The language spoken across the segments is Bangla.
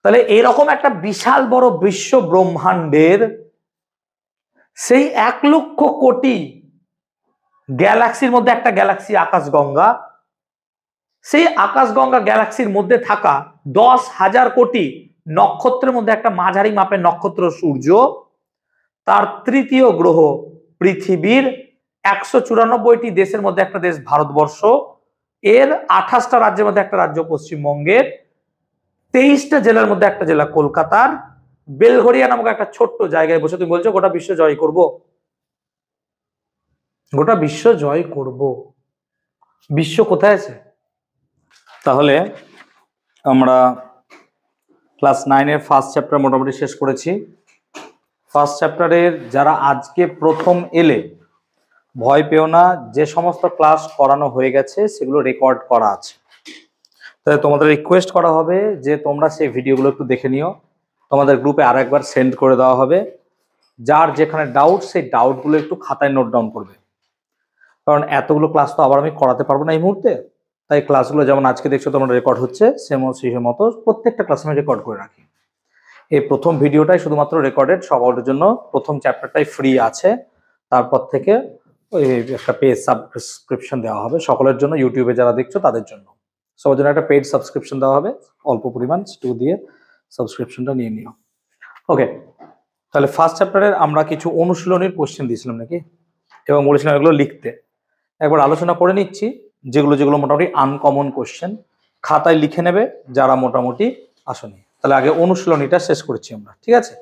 তাহলে এরকম একটা বিশাল বড় বিশ্ব ব্রহ্মাণ্ডের সেই 1,00,000,000,000 গ্যালাক্সির মধ্যে একটা গ্যালাক্সি আকাশগঙ্গা, সেই আকাশগঙ্গা গ্যালাক্সির মধ্যে থাকা 10,000 কোটি নক্ষত্রের মধ্যে একটা মাঝারি মাপের নক্ষত্র সূর্য, তার তৃতীয় গ্রহ পৃথিবীর 194টি দেশের মধ্যে একটা দেশ ভারতবর্ষ, এর 28টা রাজ্যের মধ্যে একটা রাজ্য পশ্চিমবঙ্গের, 23টা জেলার মধ্যে একটা জেলা কলকাতার, বেলঘরিয়া নামক একটা ছোট্ট জায়গায় বসে তুমি বলছো গোটা বিশ্ব জয় করব, গোটা বিশ্ব জয় করব। বিশ্ব কোথায় আছে? তাহলে আমরা ক্লাস 9-এর ফার্স্ট চ্যাপ্টার মোটামুটি শেষ করেছি। ফার্স্ট চ্যাপ্টারের যারা আজকে প্রথম এলে ভয় পেও না, যে সমস্ত ক্লাস করানো হয়ে গেছে সেগুলো রেকর্ড করা আছে। তাই তোমাদের রিকোয়েস্ট করা হবে যে তোমরা সেই ভিডিওগুলো একটু দেখে নিও, তোমাদের গ্রুপে আর একবার সেন্ড করে দেওয়া হবে। যার যেখানে ডাউট সেই ডাউটগুলো একটু খাতায় নোট ডাউন করবে, কারণ এতগুলো ক্লাস তো আবার আমি করাতে পারবো না এই মুহূর্তে। তাই ক্লাসগুলো যেমন আজকে দেখছো তোমরা রেকর্ড হচ্ছে, সেই মতো প্রত্যেকটা ক্লাস আমি রেকর্ড করে রাখি। এই প্রথম ভিডিওটাই শুধুমাত্র রেকর্ডেড, সবার জন্য প্রথম চ্যাপ্টারটাই ফ্রি আছে। তারপর থেকে ওই একটা পেড সাবস্ক্রিপশন দেওয়া হবে সকলের জন্য, ইউটিউবে যারা দেখছো তাদের জন্য সবার জন্য একটা পেড সাবস্ক্রিপশন দেওয়া হবে, অল্প পরিমাণ দিয়ে সাবস্ক্রিপশনটা নিয়ে নিও। ওকে, তাহলে ফার্স্ট চ্যাপ্টারের আমরা কিছু অনুশীলনীর কোশ্চেন দিয়েছিলাম নাকি, এবং বলেছিলাম এগুলো লিখতে। একবার আলোচনা করে নিচ্ছি যেগুলো যেগুলো মোটামুটি আনকমন কোশ্চেন খাতায় লিখে নেবে যারা মোটামুটি আসেনি। তাহলে আগে অনুশীলনীটা শেষ করেছি আমরা, ঠিক আছে?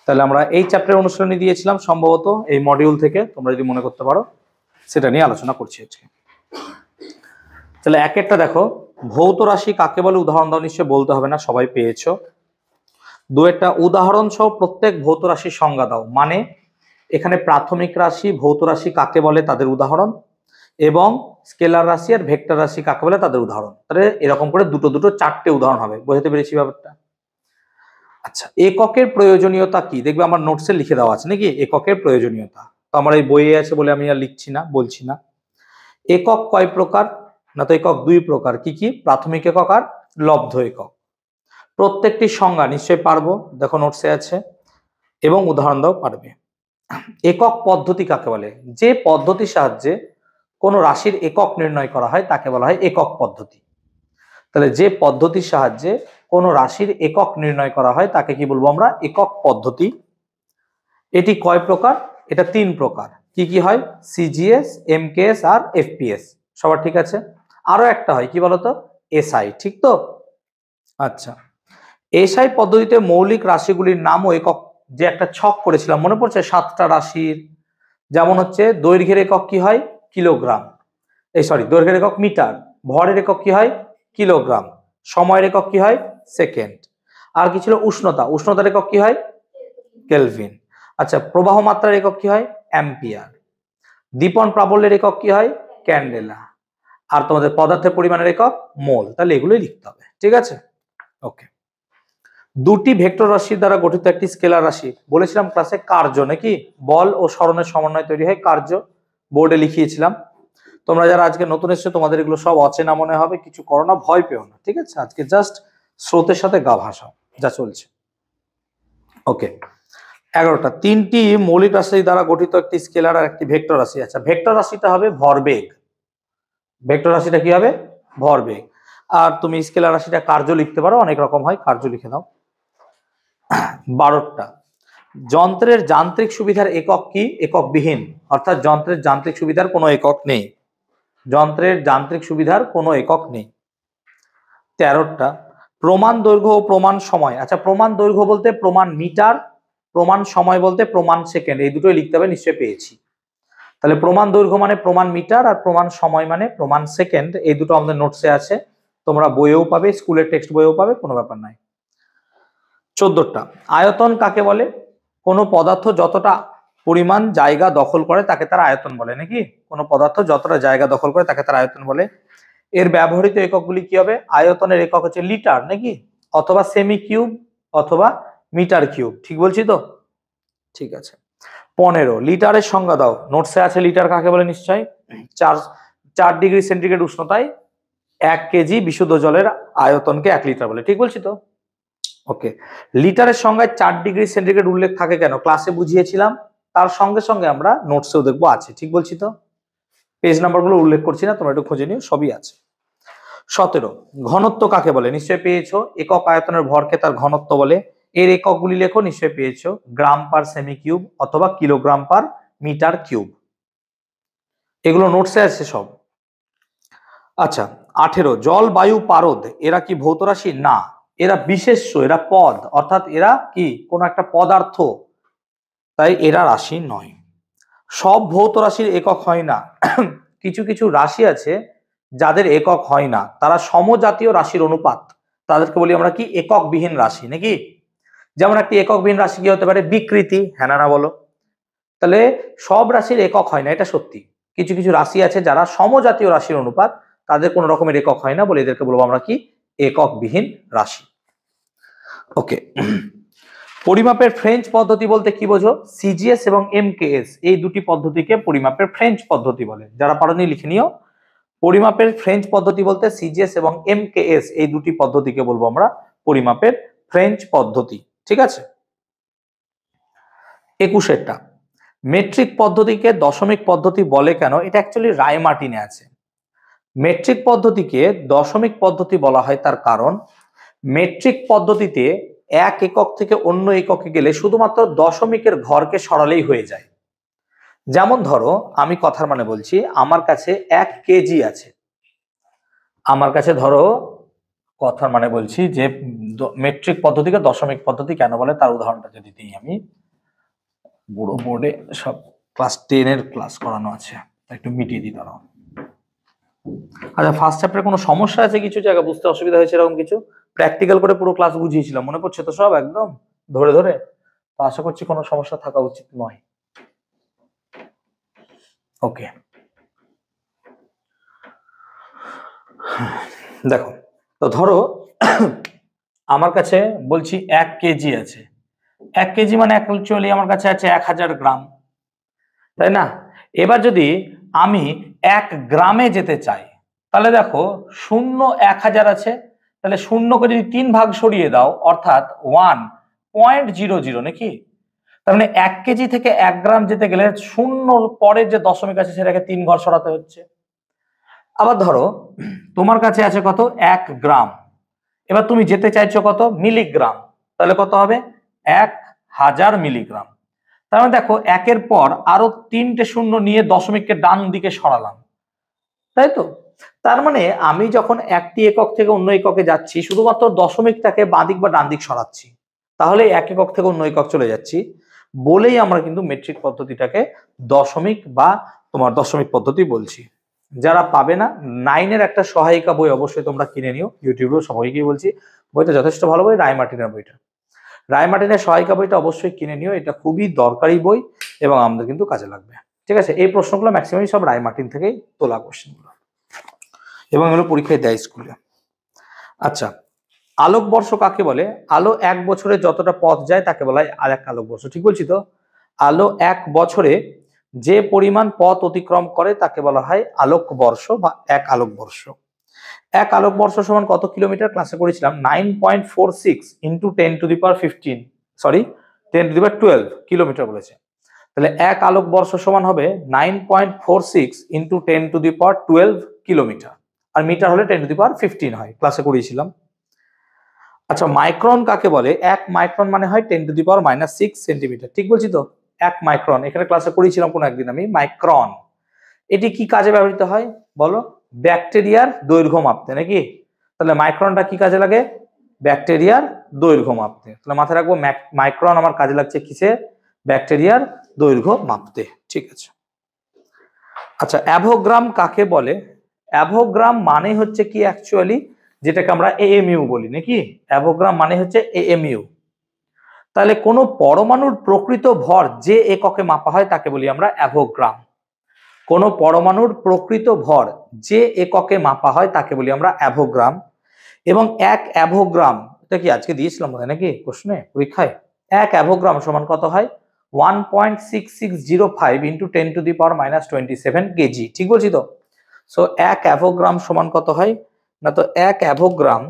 তাহলে আমরা এই চ্যাপ্টারের অনুশীলনী দিয়েছিলাম সম্ভবত এই মডিউল থেকে, তোমরা যদি মনে করতে পারো সেটা নিয়ে আলোচনা করছি আজকে। তাহলে এক একটা দেখো, ভৌত রাশি কাকে বলে উদাহরণ দাও, নিশ্চয় বলতে হবে না, সবাই পেয়েছো। দু একটা উদাহরণ সহ প্রত্যেক ভৌত রাশির সংজ্ঞা দাও, মানে এখানে প্রাথমিক রাশি ভৌত রাশি কাকে বলে তাদের উদাহরণ, এবং স্কেলার রাশি আর ভেক্টর রাশি কাকে বলে তাদের উদাহরণ। তাহলে এরকম করে দুটো দুটো 4টে উদাহরণ হবে, বুঝতে পেরেছি ব্যাপারটা? আচ্ছা, এককের প্রয়োজনীয়তা কি? দেখবে আমার নোটসে লিখে দেওয়া আছে নাকি এককের প্রয়োজনীয়তা, তো আমার এই বইয়ে আছে বলে আমি আর লিখছি না, বলছি না। একক কয় প্রকার? না তো একক 2 প্রকার। কি কি? প্রাথমিক একক আর লব্ধ একক। প্রত্যেকটি সংজ্ঞা নিশ্চয়ই পারবো, দেখো নোটসে আছে, এবং উদাহরণ দাও পারবে। একক পদ্ধতি কাকে বলে? যে পদ্ধতির সাহায্যে কোনো রাশির একক নির্ণয় করা হয় তাকে বলা হয় একক পদ্ধতি। তাহলে যে পদ্ধতির সাহায্যে কোনো রাশির একক নির্ণয় করা হয় তাকে কি বলবো আমরা? একক পদ্ধতি। এটি কয় প্রকার? এটা 3 প্রকার। কি কি হয়? সিজিএস, এমকেএস আর এফপিএস। সবার ঠিক আছে? আরো একটা হয় কি বলতো? এসআই, ঠিক তো? আচ্ছা, এসআই পদ্ধতিতে মৌলিক রাশিগুলির নাম ও একক, যে একটা ছক করেছিলাম মনে পড়ছে 7টা রাশির, যেমন হচ্ছে দৈর্ঘ্যের একক কি হয়? কিলোগ্রাম, দৈর্ঘ্যের একক মিটার, ভরের একক কি হয়? কিলোগ্রাম, সময়ের একক কি হয়? সেকেন্ড, আর কি ছিল? উষ্ণতা, উষ্ণতার একক কি হয়? কেলভিন। আচ্ছা, প্রবাহ মাত্রার একক কি হয়? অ্যাম্পিয়ার। দীপন প্রাবল্যের একক কি হয়? ক্যান্ডেলা। আর তোমাদের পদার্থের পরিমাণের একক মোল। তাহলে এগুলোই লিখতে হবে, ঠিক আছে? ওকে, দুটি ভেক্টর রাশি দ্বারা গঠিত একটি স্কেলার রাশি, বলেছিলাম ক্লাসে কার্য নাকি, বল ও সরণের সমন্বয় তৈরি হয় কার্য, বোর্ডে লিখিয়েছিলাম। তোমরা যারা আজকে নতুন এসেছো তোমাদের এগুলো সব অচেনা মনে হবে, কিছু করো না, ভয় পেও না, ঠিক আছে? আজকে জাস্ট স্রোতের সাথে গা ভাসাও যা চলছে। ওকে, 11টা। 3টি মৌলিক রাশি দ্বারা গঠিত একটি স্কেলার আর একটি ভেক্টর রাশি। আচ্ছা, ভেক্টর রাশিটা হবে ভরবেগ, ভেক্টর রাশিটা কি হবে? ভরবেগ। আর তুমি স্কেলার রাশিটা কার্য লিখতে পারো, অনেক রকম হয়, কার্য লিখে দাও। 12টা। যন্ত্রের যান্ত্রিক সুবিধার একক কি? একক বিহীন, অর্থাৎ যন্ত্রের যান্ত্রিক সুবিধার কোনো একক নেই, যন্ত্রের যান্ত্রিক সুবিধার কোনো একক নেই। 13টা। প্রমাণ দৈর্ঘ্য ও প্রমাণ সময়। আচ্ছা, প্রমাণ দৈর্ঘ্য বলতে প্রমাণ মিটার, প্রমাণ সময় বলতে প্রমাণ সেকেন্ড, এই দুটোই লিখতে হবে, নিশ্চয়ই পেয়েছি। তাহলে প্রমাণ দৈর্ঘ্য মানে প্রমাণ মিটার, আর প্রমাণ সময় মানে প্রমাণ সেকেন্ড, এই দুটো আমাদের নোটসে আছে, তোমরা বইয়েও পাবে, স্কুলের টেক্সট বইয়েও পাবে, কোনো ব্যাপার নাই। 14টা। আয়তন কাকে বলে? কোনো পদার্থ যতটা পরিমাণ জায়গা দখল করে তাকে তার আয়তন বলে নাকি, কোনো পদার্থ যতটা জায়গা দখল করে তাকে তার আয়তন বলে। এর ব্যবহৃত এককগুলি কি হবে? আয়তনের একক হচ্ছে লিটার নাকি, অথবা সেমি কিউব, অথবা মিটার কিউব, ঠিক বলছি তো? ঠিক আছে। 15। লিটারের সংজ্ঞা দাও, নোটসে আছে লিটার কাকে বলে নিশ্চয়। 4 ডিগ্রি সেন্টিগ্রেড উষ্ণতায় 1 কেজি বিশুদ্ধ জলের আয়তনকে 1 লিটার বলে, ঠিক বলছি তো? ওকে, লিটারের সংজ্ঞায় 4 ডিগ্রি সেন্টিগ্রেড উল্লেখ থাকে কেন? ক্লাসে বুঝিয়েছিলাম, তার সঙ্গে সঙ্গে আমরা নোটসেও দেখবো আছে। ঠিক বলছি তো? পেজ নাম্বারগুলো উল্লেখ করছি না, তোমরা একটু খুঁজে নিও, সবই আছে। 17 ঘনত্ব কাকে বলে? নিশ্চয়ই পেয়েছো। একক আয়তনের ভরকে তার ঘনত্ব বলে। এর এককগুলি লেখো, নিশ্চয়ই পেয়েছো। গ্রাম পার সেমি কিউব অথবা কিলোগ্রাম পার মিটার কিউব, এগুলো নোটসে আছে সব। আচ্ছা 18 জল বায়ু পারদ এরা কি ভৌত রাশি? না, এরা বিশেষ্য, এরা পদ, অর্থাৎ এরা কি কোনো একটা পদার্থ, তাই এরা রাশি নয়। সব ভৌত রাশির একক হয় না। কিছু কিছু রাশি আছে যাদের একক হয় না, তারা সমজাতীয় রাশির অনুপাত, তাদেরকে বলি আমরা কি এককবিহীন রাশি, নাকি? যেমন একটি এককবিহীন রাশি কি হতে পারে? বিকৃতি, হ্যাঁ না বলো? তাহলে সব রাশির একক হয় না, এটা সত্যি। কিছু কিছু রাশি আছে যারা সমজাতীয় রাশির অনুপাত, তাদের কোনো রকমের একক হয় না বলে এদেরকে বলবো আমরা কি এককবিহীন রাশি। ওকে, পরিমাপের ফ্রেঞ্চ পদ্ধতি বলতে কি বোঝো? সিজিএস এবং এমকেএস এই দুটি পদ্ধতিকে পরিমাপের ফ্রেঞ্চ পদ্ধতি বলে। যারা পারোনি লিখে নিও। পরিমাপের ফ্রেঞ্চ পদ্ধতি বলতে সিজিএস এবং এমকেএস এই দুটি পদ্ধতিকে বলবো আমরা পরিমাপের ফ্রেঞ্চ পদ্ধতি। ঠিক আছে? 21 মেট্রিক পদ্ধতিকে দশমিক পদ্ধতি বলে কেন? এটা অ্যাকচুয়ালি রায়মার্টিনে আছে। মেট্রিক পদ্ধতিকে দশমিক পদ্ধতি বলা হয় তার কারণ মেট্রিক পদ্ধতিতে এক একক থেকে অন্য এককে গেলে শুধুমাত্র দশমিকের ঘরকে সরালেই হয়ে যায়। যেমন ধরো, আমি কথার মানে বলছি, আমার কাছে 1 কেজি আছে। আমার কাছে ধরো, কথার মানে বলছি যে মেট্রিক পদ্ধতিকে দশমিক পদ্ধতি কেন বলে তার উদাহরণটা যদি দিই, আমি বুড়ো বোর্ডে সব ক্লাস 10 এর ক্লাস করানো আছে, একটু মিটিয়ে দিই দাঁড়াও। আচ্ছা, ফার্স্ট চ্যাপ্টারে কোনো সমস্যা আছে? কিছু জায়গা বুঝতে অসুবিধা হয়েছে এরকম কিছু? প্র্যাকটিক্যাল করে পুরো ক্লাস বুঝিয়েছিলাম, মনে পড়ছে তো সব একদম ধরে ধরে? তো আশা করছি কোনো সমস্যা থাকা উচিত নয়। ওকে, দেখো তো ধরো আমার কাছে বলছি 1 কেজি আছে। 1 কেজি মানে অ্যাকচুয়ালি আমার কাছে আছে 1000 গ্রাম, তাই না? এবার যদি আমি 1 গ্রামে যেতে চাই, তাহলে দেখো 0 1000 আছে, তাহলে শূন্যকে যদি 3 ভাগ সরিয়ে দাও অর্থাৎ 1.00, নাকি? তার মানে 1 কেজি থেকে 1 গ্রাম যেতে গেলে শূন্যর পরে যে দশমিক আছে সেটাকে 3 ঘর সরাতে হচ্ছে। আবার ধরো তোমার কাছে আছে কত? 1 গ্রাম। এবার তুমি যেতে চাইছো কত? মিলিগ্রাম, তাহলে কত হবে? 1000 মিলিগ্রাম। তার মানে দেখো একের পর আরো 3টে শূন্য নিয়ে দশমিককে ডান দিকে সরালাম, তাই তো? তার মানে আমি যখন একটি একক থেকে অন্য এককে যাচ্ছি শুধুমাত্র দশমিকটাকে বাঁদিক বা ডান দিক সরাচ্ছি, তাহলে এক একক থেকে অন্য একক চলে যাচ্ছি বলেই আমরা কিন্তু মেট্রিক পদ্ধতিটাকে দশমিক বা তোমার দশমিক পদ্ধতি বলছি। যারা পাবে না, 9-এর একটা সহায়িকা বই অবশ্যই তোমরা কিনে নিও, ইউটিউবেও সবাইকেই বলছি, বইটা যথেষ্ট ভালো বই, রায়মার্টিনের বইটা। রায়মার্টিনের সহায়িকা বইটা অবশ্যই কিনে নিও, এটা খুবই দরকারি বই এবং আমাদের কিন্তু কাজে লাগবে। ঠিক আছে? এই প্রশ্নগুলো ম্যাক্সিমাম সব রায়মার্টিন থেকেই তোলা কোশ্চেনগুলো এবং এগুলো পরীক্ষায় দেয় স্কুলে। আচ্ছা, আলোকবর্ষ কাকে বলে? আলো 1 বছরে যতটা পথ যায় তাকে বলা হয় এক আলোকবর্ষ। ঠিক বলছি তো? আলো 1 বছরে যে পরিমাণ পথ অতিক্রম করে তাকে বলা হয় আলোকবর্ষ বা 1 আলোকবর্ষ। 1 আলোকবর্ষ সমান কত কিলোমিটার? ক্লাসে করেছিলাম 9.46 ইন্টু 10⁻15, সরি 10⁻12 কিলোমিটার বলেছে। তাহলে 1 আলোকবর্ষ সমান হবে 9.46 ইন্টু 10⁻12 কিলোমিটার, আর মিটার হলে 10⁻15 হয়, ক্লাসে করিয়েছিলাম। আচ্ছা, মাইক্রন কাকে বলে? 1 মাইক্রন মানে হয় 10⁻6 সেন্টিমিটার। ঠিক বলছি তো? 1 মাইক্রন, এখানে ক্লাসে করিয়েছিলাম কোন একদিন আমি মাইক্রন। এটি কি কাজে ব্যবহৃত হয় বলো? ব্যাকটেরিয়ার দৈর্ঘ্য মাপতে, নাকি? তাহলে মাইক্রনটা কি কাজে লাগে? ব্যাকটেরিয়ার দৈর্ঘ্য মাপতে। তাহলে মাথায় রাখবো মাইক্রন আমার কাজে লাগছে কিসে? ব্যাকটেরিয়ার দৈর্ঘ্য মাপতে। ঠিক আছে। আচ্ছা, অ্যাভোগ্রাম কাকে বলে? অ্যাভোগ্রাম মানে হচ্ছে কি অ্যাকচুয়ালি যেটাকে আমরা এএমইউ বলি, নাকি? অ্যাভোগ্রাম মানে হচ্ছে এএমইউ। তাহলে কোন পরমাণুর প্রকৃত ভর যে এককে মাপা হয় তাকে বলি আমরা অ্যাভোগ্রাম। কোন পরমাণুর প্রকৃত ভর যে এককে মাপা হয় তাকে বলি আমরা অ্যাভোগ্রাম। এবং 1 অ্যাভোগ্রাম, এটা কি আজকে দিয়েছিলাম নাকি প্রশ্নে পরীক্ষায়? 1 অ্যাভোগ্রাম সমান কত হয়? 1.6605 ইন্টু 10⁻27 কেজি। ঠিক বলছি তো? সো 1 অ্যাভোগ্রাম সমান কত হয় না? তো 1 অ্যাভোগ্রাম,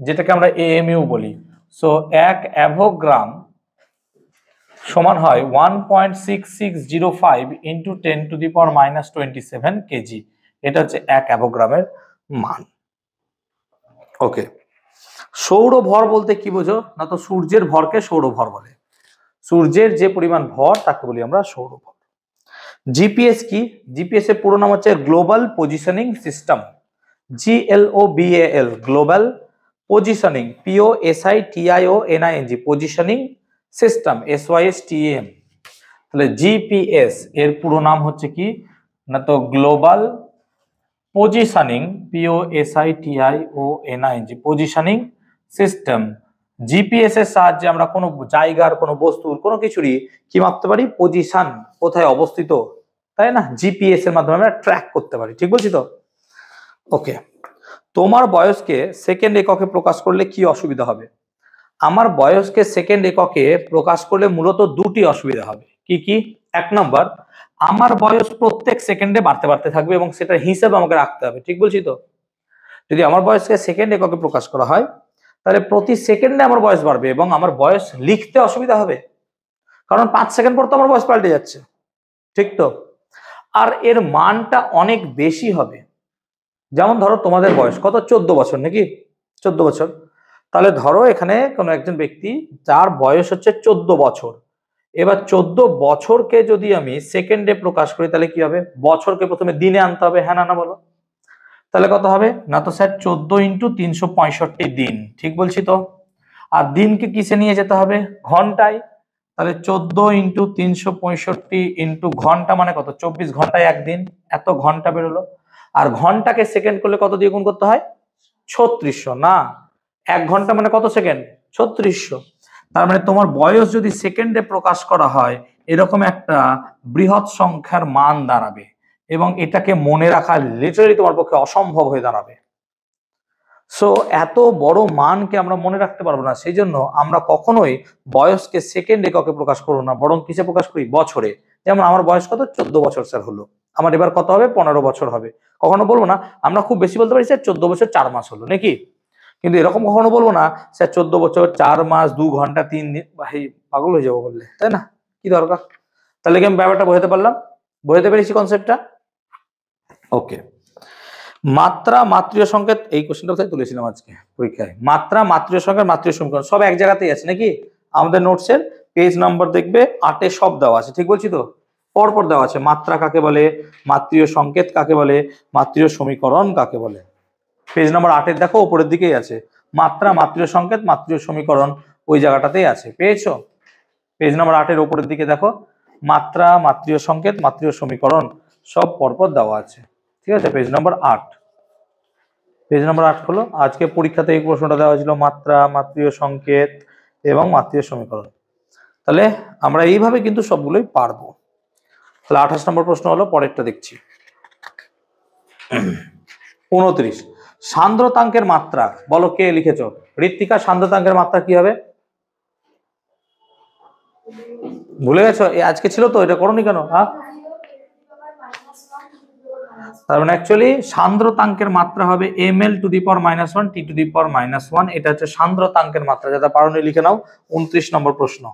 যেটাকে আমরা এএমইউ বলি, সো 1 অ্যাভোগ্রাম সমান হয় 1.6605 ইন্টু 10⁻⁻27 কেজি। এটা হচ্ছে 1 অ্যাভোগ্রামের মান। ওকে, সৌরভর বলতে কি বোঝো? না তো সূর্যের ভরকে সৌরভর বলে। সূর্যের যে পরিমাণ ভর তাকে বলি আমরা সৌরভর। জিপিএস কি? জিপিএস এর পুরো নাম হচ্ছে global positioning system. GLOBAL, global positioning, POSITIONING, positioning system, SYSTEM। তাহলে জিপিএস এর পুরো নাম হচ্ছে কি? না তো global positioning, POSITIONING, positioning system. GPS এর সাহায্যে আমরা কোনো জায়গার, কোনো বস্তুর, কোনো কিছুরই কি মাপতে পারি? পজিশন, কোথায় অবস্থিত, তাই না? জিপিএস এর মাধ্যমে আমরা ট্র্যাক করতে পারি। ঠিক বলছি তো? ওকে, তোমার বয়সকে সেকেন্ড এককে প্রকাশ করলে কি অসুবিধা হবে? আমার বয়সকে সেকেন্ড এককে প্রকাশ করলে মূলত দুটি অসুবিধা হবে। কি কি? 1 নম্বর, আমার বয়স প্রত্যেক সেকেন্ডে বাড়তে বাড়তে থাকবে এবং সেটার হিসাব আমাকে রাখতে হবে। ঠিক বলছি তো? যদি আমার বয়সকে সেকেন্ড এককে প্রকাশ করা হয় তাহলে প্রতি সেকেন্ডে আমার বয়স বাড়বে এবং আমার বয়স লিখতে অসুবিধা হবে, কারণ 5 সেকেন্ড পর তো আমার বয়স পাল্টে যাচ্ছে। ঠিক তো? আর এর মানটা অনেক বেশি হবে। যেমন ধরো তোমাদের বয়স কত? 14 বছর, নাকি? 14 বছর। তাহলে ধরো এখানে কোনো একজন ব্যক্তি যার বয়স হচ্ছে 14 বছর। এবার 14 বছরকে যদি আমি সেকেন্ডে প্রকাশ করি তাহলে কি হবে? বছরকে প্রথমে দিনে আনতে হবে, হ্যাঁ না না বলো? তাহলে কত হবে? না তো স্যার 14 ইন্টু 365 দিন। ঠিক বলছি তো? আর দিনকে কিসে নিয়ে যেতে হবে? ঘন্টায়। তাহলে 14 ইন্টু 365 ইন্টু ঘন্টা মানে কত? 24 ঘন্টায় একদিন, এত ঘন্টা বেরোলো। আর ঘন্টাকে সেকেন্ড করলে কত দিয়ে গুণ করতে হয়? 3600। না, 1 ঘন্টা মানে কত সেকেন্ড? 3600। তার মানে তোমার বয়স যদি সেকেন্ডে প্রকাশ করা হয় এরকম একটা বৃহৎ সংখ্যার মান দাঁড়াবে এবং এটাকে মনে রাখা লিটারালি তোমার পক্ষে অসম্ভব হয়ে দাঁড়াবে। সো এত বড় মানকে আমরা মনে রাখতে পারবো না, সেই জন্য আমরা কখনোই বয়সকে সেকেন্ড এককে প্রকাশ করবো না, বরং কিসে প্রকাশ করি? বছরে। যেমন আমার বয়স কত? 14 বছর স্যার হলো, আমার এবার কত হবে? 15 বছর হবে। কখনো বলবো না, আমরা খুব বেশি বলতে পারি স্যার 14 বছর 4 মাস হলো, নাকি? কিন্তু এরকম কখনো বলবো না স্যার 14 বছর 4 মাস 2 ঘন্টা 3 দিন। ভাই পাগল হয়ে যাবো বললে, তাই না? কি দরকার? তাহলে কি আমি ব্যাপারটা বোঝাতে পারলাম? বোঝাতে পেরেছি কনসেপ্টটা? ওকে, মাত্রা মাত্রীয় সংকেত, এই কোশ্চেনটা কোথায় তুলেছিলাম আজকে পরীক্ষায়? মাত্রা মাত্রীয় সংকেত মাত্রীয় সমীকরণ সব এক জায়গাতেই আছে, নাকি? আমাদের নোটসের পেজ নাম্বার দেখবে 8 এ সব দেওয়া আছে। ঠিক বলছি তো? পরপর দেওয়া আছে, মাত্রা কাকে বলে, মাত্রীয় সংকেত কাকে বলে, মাত্রীয় সমীকরণ কাকে বলে। পেজ নাম্বার 8 এর দেখো উপরের দিকেই আছে, মাত্রা মাত্রীয় সংকেত মাত্রীয় সমীকরণ, ওই জায়গাটাতেই আছে। পেয়েছো? পেজ নাম্বার 8 এর উপরের দিকে দেখো, মাত্রা মাত্রীয় সংকেত মাত্রীয় সমীকরণ সব পরপর দেওয়া আছে। ঠিক আছে? পেজ নাম্বার 8, পেজ নাম্বার 8 খোলো। আজকে পরীক্ষাতে এই প্রশ্নটা দেওয়া হয়েছিল, মাত্রা মাত্রীয় সংকেত এবং মাত্রীয় সমীকরণ। তাহলে আমরা এইভাবে কিন্তু সবগুলোই পারবো। তাহলে 28 নম্বর প্রশ্ন হলো, পরেরটা দেখছি। 29, সান্দ্রতাঙ্কের মাত্রা বলো, কে লিখেছো? ঋত্বিকা, সান্দ্রতাঙ্কের মাত্রা কি হবে? ভুলে গেছো? আজকে ছিল তো, এটা করোনি কেন? হ্যাঁ, তার মানে অ্যাকচুয়ালি সান্দ্রতাঙ্কের মাত্রা হবে ml⁻⁻1 T⁻⁻1। এটা হচ্ছে সান্দ্রতাঙ্কের মাত্রা, যেটা পারোনি লিখে নাও। 29 নম্বর প্রশ্ন,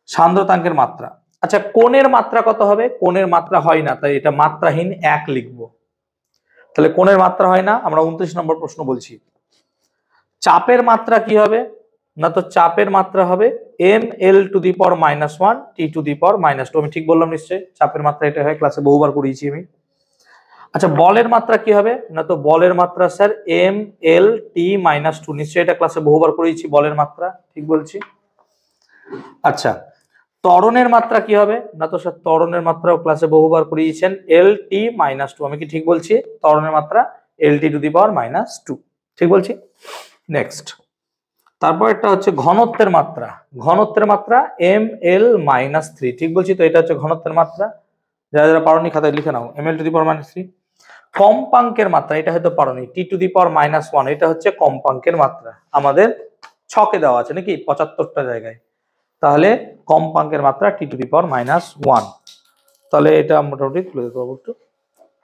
সান্দ্রতাঙ্কের মাত্রা। আচ্ছা, কোণের মাত্রা কত হবে? কোণের মাত্রা হয় না, তাই এটা মাত্রাহীন 1 লিখবো। তাহলে কোণের মাত্রা হয় না, আমরা 29 নম্বর প্রশ্ন বলছি। চাপের মাত্রা কি হবে? না তো চাপের মাত্রা হবে ml⁻⁻1 T⁻⁻2। আমি ঠিক বললাম নিশ্চয়ই? চাপের মাত্রা এটা হয়, ক্লাসে বহুবার করিয়েছি আমি। আচ্ছা, বলের মাত্রা কি হবে? না তো বলের মাত্রা স্যার mLT-2। নিশ্চয়ই এটা ক্লাসে বহুবার করিয়েছি, বলের মাত্রা। ঠিক বলছি? আচ্ছা, ত্বরণের মাত্রা কি হবে? না তো স্যার ত্বরণের মাত্রাও ক্লাসে বহুবার করিয়েছেন, LT-2। আমি কি ঠিক বলছি? ত্বরণের মাত্রা LT⁻²। ঠিক বলছি? নেক্সট, তারপর এটা হচ্ছে ঘনত্বের মাত্রা। ঘনত্বের মাত্রা ml-3। ঠিক বলছি তো? এটা হচ্ছে ঘনত্বের মাত্রা। যারা যারা পারোনি খাতায় লিখে নাও, ml⁻3। কম্পাঙ্কের মাত্রা, এটা হয়তো পারোনি, T⁻⁻1। এটা হচ্ছে কম্পাঙ্কের মাত্রা, আমাদের ছকে দেওয়া আছে, নাকি? 75টা জায়গায়। তাহলে কম্পাঙ্কের মাত্রা T⁻⁻1। তাহলে এটা মোটামুটি তুলে দিতে পারবো, একটু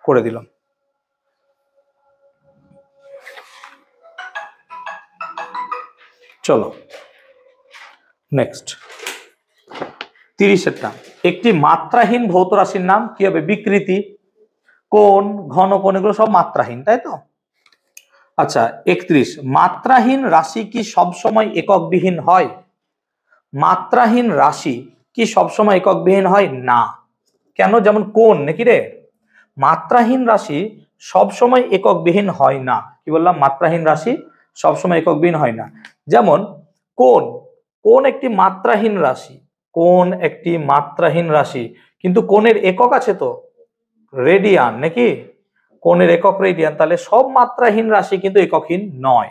করে দিলাম। চলো নেক্সট 30-এরটা, একটি মাত্রাহীন ভৌত রাশির নাম কি হবে? বিকৃতি, কোণ, ঘন কোণ, এগুলো সব মাত্রাহীন, তাই তো? আচ্ছা 31, মাত্রাহীন রাশি কি সবসময় এককবিহীন হয়? মাত্রাহীন রাশি কি সবসময় এককবিহীন হয়? না। কেন? যেমন কোণ নাকি রে, মাত্রাহীন রাশি সবসময় এককবিহীন হয় না। কি বললাম? মাত্রাহীন রাশি সবসময় এককবিহীন হয় না। যেমন কোণ, কোণ একটি মাত্রাহীন রাশি, কোণ একটি মাত্রাহীন রাশি, কিন্তু কোণের একক আছে তো, রেডিয়ান নাকি? কোণের একক রেডিয়ান, তাহলে সব মাত্রাহীন রাশি কিন্তু এককহীন নয়।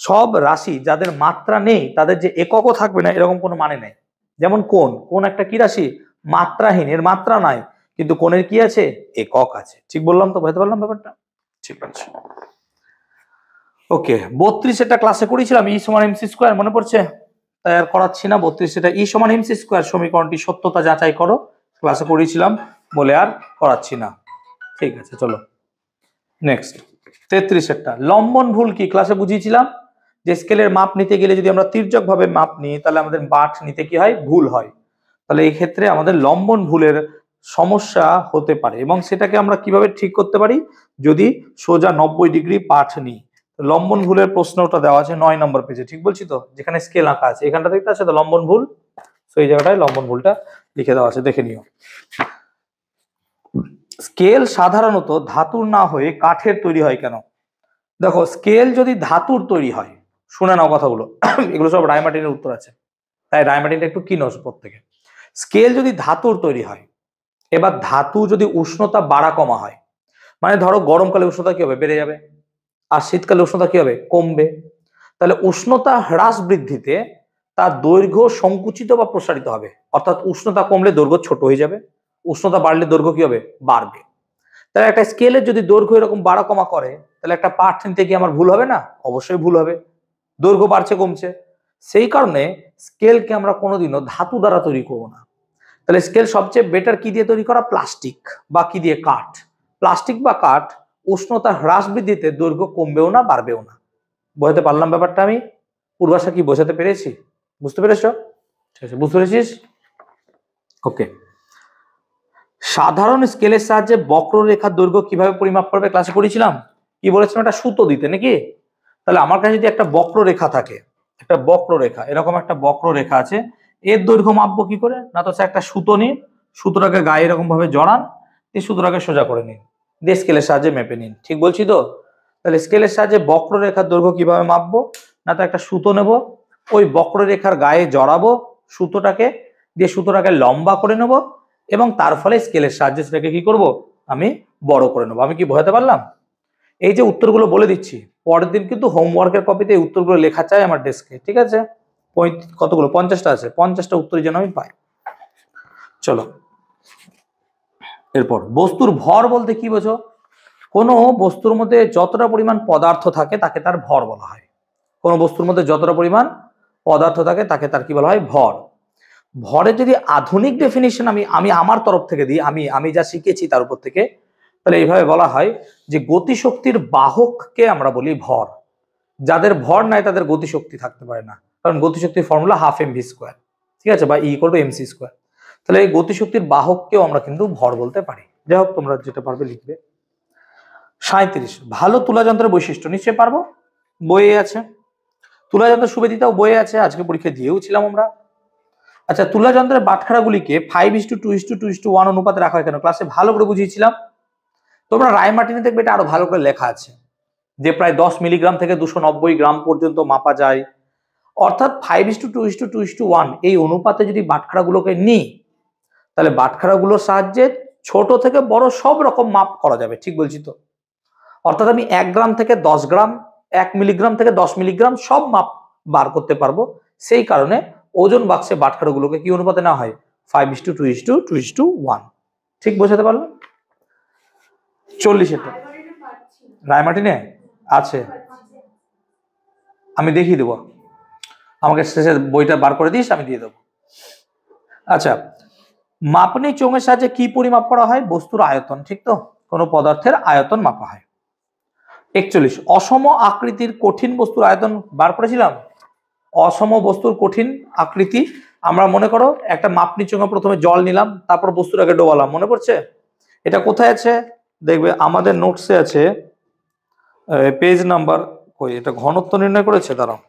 সব রাশি যাদের মাত্রা নেই তাদের যে এককও থাকবে না এরকম কোনো মানে নেই। যেমন কোণ, কোণ একটা কি রাশি? মাত্রাহীন, এর মাত্রা নাই, কিন্তু কোণের কি আছে? একক আছে। ঠিক বললাম তো? বুঝতে পারলাম ব্যাপারটা? ঠিক আছে, ওকে। 32 এটা ক্লাসে করেছিলাম, ই সমান এমসি স্কোয়ার, মনে পড়ছে? তাই আর করাচ্ছি না। 32 এটা ই সমান এমসি স্কোয়ার সমীকরণটি সত্যতা যাচাই করো, ক্লাসে করেছিলাম বলে আর করাচ্ছি না। ঠিক আছে, চলো নেক্সট 33 এটা লম্বন ভুল কি? ক্লাসে বুঝিয়েছিলাম যে স্কেলের মাপ নিতে গেলে যদি আমরা তির্যক ভাবে মাপ নিই তাহলে আমাদের পাঠ নিতে কি হয়? ভুল হয়। তাহলে এই ক্ষেত্রে আমাদের লম্বন ভুলের সমস্যা হতে পারে, এবং সেটাকে আমরা কিভাবে ঠিক করতে পারি? যদি সোজা 90 ডিগ্রি পাঠ নিই। লম্বন ভুলের প্রশ্নটা দেওয়া আছে 9 নম্বর পেজে, ঠিক বলছি তো? যেখানে স্কেল আঁকা আছে এখানটা দেখতে আছে তো লম্বন ভুল, তো এই জায়গাটায় লম্বন ভুলটা লিখে দেওয়া আছে, দেখে নিও। স্কেল সাধারণত ধাতুর না হয়ে কাঠের তৈরি হয় কেন? দেখো, স্কেল যদি ধাতুর তৈরি হয়, শুনে নাও কথাগুলো, এগুলো সব রায়মার্টিনের উত্তর আছে, তাই রায়মার্টিনটা একটু কিনোস প্রত্যেকে। স্কেল যদি ধাতুর তৈরি হয়, এবার ধাতু যদি উষ্ণতা বাড়া কমা হয়, মানে ধরো গরমকালে উষ্ণতা কি হবে? বেড়ে যাবে, আর শীতকালে উষ্ণতা কি হবে? কমবে। তাহলে উষ্ণতা হ্রাস বৃদ্ধিতে তার দৈর্ঘ্য সংকুচিত বা প্রসারিত হবে, অর্থাৎ উষ্ণতা কমলে দৈর্ঘ্য ছোট হয়ে যাবে, উষ্ণতা বাড়লে দৈর্ঘ্য কি হবে? বাড়বে। তাহলে একটা স্কেলের যদি দৈর্ঘ্য এরকম বাড়া কমা করে তাহলে একটা পাঠ নিতে কি আমার ভুল হবে না? অবশ্যই ভুল হবে, দৈর্ঘ্য বাড়ছে কমছে। সেই কারণে স্কেলকে আমরা কোনোদিনও ধাতু দ্বারা তৈরি করবো না। তাহলে স্কেল সবচেয়ে বেটার কি দিয়ে তৈরি করা? প্লাস্টিক বা কি দিয়ে? কাঠ। প্লাস্টিক বা কাঠ উষ্ণতা হ্রাস বৃদ্ধিতে দৈর্ঘ্য কমবেও না বাড়বেও না। বোঝাতে পারলাম ব্যাপারটা? আমি পূর্বাশা কি বোঝাতে পেরেছি? বুঝতে পেরেছ? ঠিক আছে, বুঝতে পেরেছিস? ওকে। সাধারণ স্কেলের সাহায্যে বক্ররেখার দৈর্ঘ্য কিভাবে পরিমাপ করবে? ক্লাসে পড়েছিলাম। কি বলেছিলাম? একটা সুতো দিতে নাকি? তাহলে আমার কাছে যদি একটা বক্ররেখা থাকে, একটা বক্ররেখা, এরকম একটা বক্ররেখা আছে, এর দৈর্ঘ্য মাপবো কি করে? না তো একটা সুতো নিন, সুতোটাকে গায়ে এরকম ভাবে জড়ান, এই সুতোটাকে সোজা করে নিন, দিয়ে স্কেলের সাহায্যে মেপে নিন। ঠিক বলছি তো? তাহলে স্কেলের সাহায্যে বক্ররেখার দৈর্ঘ্য কিভাবে মাপবো? না তো একটা সুতো নেব, ওই বক্ররেখার গায়ে জড়াবো সুতোটাকে, দিয়ে সুতোটাকে লম্বা করে নেব, এবং তার ফলে স্কেলের সাহায্যে সেটাকে কি করব? আমি বড় করে নেবো। আমি কি বোঝাতে পারলাম? এই যে উত্তরগুলো বলে দিচ্ছি, পরের দিন কিন্তু হোমওয়ার্কের কপিতে এই উত্তরগুলো লেখা চাই আমার ডেস্কে, ঠিক আছে? কতগুলো? 50টা আছে, 50টা উত্তর যেন আমি পাই। চলো এরপর বস্তুর ভর বলতে কি বোঝো? কোনো বস্তুর মধ্যে যতটা পরিমাণ পদার্থ থাকে তাকে তার ভর বলা হয়। কোনো বস্তুর মধ্যে যতটা পরিমাণ পদার্থ থাকে তাকে তার কি বলা হয়? ভর। ভরের যদি আধুনিক ডেফিনিশন আমি আমার তরফ থেকে দিই, আমি যা শিখেছি তার উপর থেকে, তাহলে এইভাবে বলা হয় যে গতিশক্তির বাহককে আমরা বলি ভর। যাদের ভর নাই তাদের গতিশক্তি থাকতে পারে না, কারণ গতিশক্তির ফর্মুলা ½ mv², ঠিক আছে, বা E=mc²। তাহলে এই গতিশক্তির বাহককেও আমরা কিন্তু ভর বলতে পারি। যাই হোক, তোমরা যেটা পারবে লিখবে। 37 ভালো তুলা যন্ত্রের বৈশিষ্ট্য নিশ্চয়ই পারবো, বইয়ে আছে। তুলা যন্ত্রের সুবিধাও বইয়ে আছে, আজকে পরীক্ষা দিয়েও ছিলাম আমরা। আচ্ছা, তুলা যন্ত্রের বাটখারাগুলিকে 5:2:2:1 অনুপাতে রাখা হয় কেন? ক্লাসে ভালো করে বুঝিয়েছিলাম। তোমরা রায়মার্টিনে দেখবে এটা আরো ভালো করে লেখা আছে, যে প্রায় 10 মিলিগ্রাম থেকে 290 গ্রাম পর্যন্ত মাপা যায়, অর্থাৎ 5:2:2:1 এই অনুপাতে যদি বাটখারাগুলোকে নিই তাহলে বাটখারাগুলোর সাহায্যে ছোট থেকে বড় সব রকম মাপ করা যাবে। ঠিক বলছি তো? অর্থাৎ আমি 1 গ্রাম থেকে 10 গ্রাম, 1 মিলিগ্রাম থেকে 10 মিলিগ্রাম সব মাপ বার করতে পারবো। সেই কারণে ওজন বাক্সে বাটখারাগুলোকে কি অনুপাতে নেওয়া হয়? 5:2:2:1। ঠিক বোঝাতে পারলাম? 40 এটা রায়মার্টিনে আছে, আমি দেখিয়ে দেবো, আমাকে শেষে বইটা বার করে দিস, আমি দিয়ে দেবো। আচ্ছা, মাপনী চোঙের সাহায্যে কি পরিমাপ করা হয়? বস্তুর আয়তন, ঠিক তো? কোনো পদার্থের আয়তন মাপা হয়। 41 অসম আকৃতির কঠিন বস্তুর আয়তন বার করেছিলাম, অসম বস্তুর কঠিন আকৃতি, আমরা মনে করো একটা মাপনি চোঙে প্রথমে জল নিলাম, তারপর বস্তুটাকে ডোবালাম, মনে পড়ছে? এটা কোথায় আছে দেখবে, আমাদের নোটসে আছে, পেজ নাম্বার, কই এটা ঘনত্ব নির্ণয় করেছে, দাঁড়াও।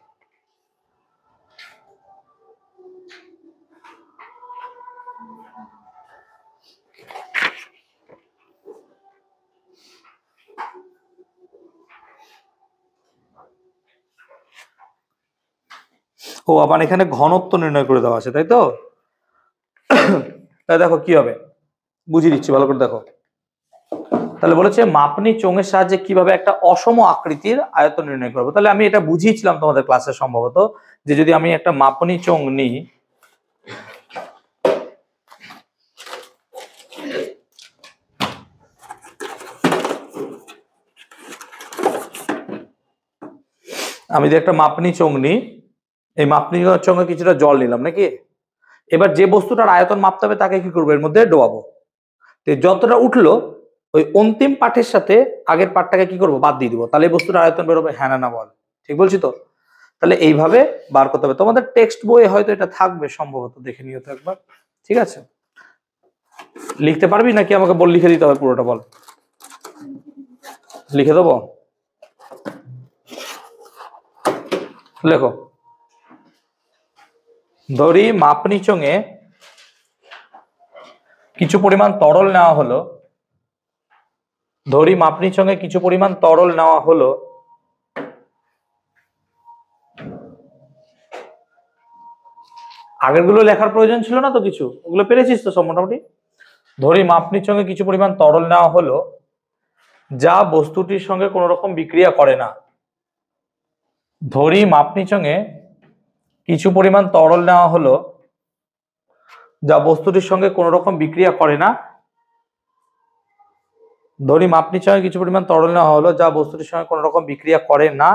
ও আবার এখানে ঘনত্ব নির্ণয় করে দেওয়া আছে, তাই তো? তাই দেখো কি হবে, বুঝিয়ে দিচ্ছি ভালো করে দেখো। তাহলে বলেছে মাপনি চোঙের সাহায্যে কিভাবে একটা অসম আকৃতির আয়তন নির্ণয় করবো। তাহলে আমি এটা বুঝিয়েছিলাম তোমাদের ক্লাসে সম্ভবত, যে যদি আমি একটা মাপনি চোঙ নিই, আমি যদি একটা মাপনি চোঙ নিই, এই মাপনি চোঙে কিছুটা জল নিলাম নাকি, এবার যে বস্তুটার আয়তন মাপতে হবে তাকে কি করবো, এর মধ্যে ডোবাবো। তো যতটা উঠলো ওই অন্তিম পাঠের সাথে আগের পাঠটাকে কি করবো, বাদ দিয়ে দিবো, তাহলে এই বস্তুটার আয়তন বেরোবে। হ্যাঁ না বল, ঠিক বলছি তো? তাহলে এইভাবে বার করতে হবে। তোমাদের টেক্সট বইয়ে হয়তো এটা থাকবে সম্ভবত, দেখে নিও তো একবার, ঠিক আছে? লিখতে পারবি নাকি আমাকে বল, লিখে দিতে হবে পুরোটা? বল, লিখে দেবো? লেখো। ধরি মাপনি চোঙে কিছু পরিমাণ তরল নেওয়া হলো, ধরি মাপনি চোঙে কিছু পরিমাণ তরল নেওয়া হলো, আগেরগুলো লেখার প্রয়োজন ছিল না তো, কিছু ওগুলো পেরেছিস তো সব মোটামুটি। ধরি মাপনি চোঙে কিছু পরিমাণ তরল নেওয়া হলো যা বস্তুটির সঙ্গে কোনো রকম বিক্রিয়া করে না। ধরি মাপনি চোঙে কিছু পরিমাণ তরল নেওয়া হলো যা বস্তুটির সঙ্গে কোনো রকম বিক্রিয়া করে না। ধরি মাপনি চোঙে কিছু পরিমাণ তরল নেওয়া হলো যা বস্তুটির সঙ্গে কোনো রকম বিক্রিয়া করে না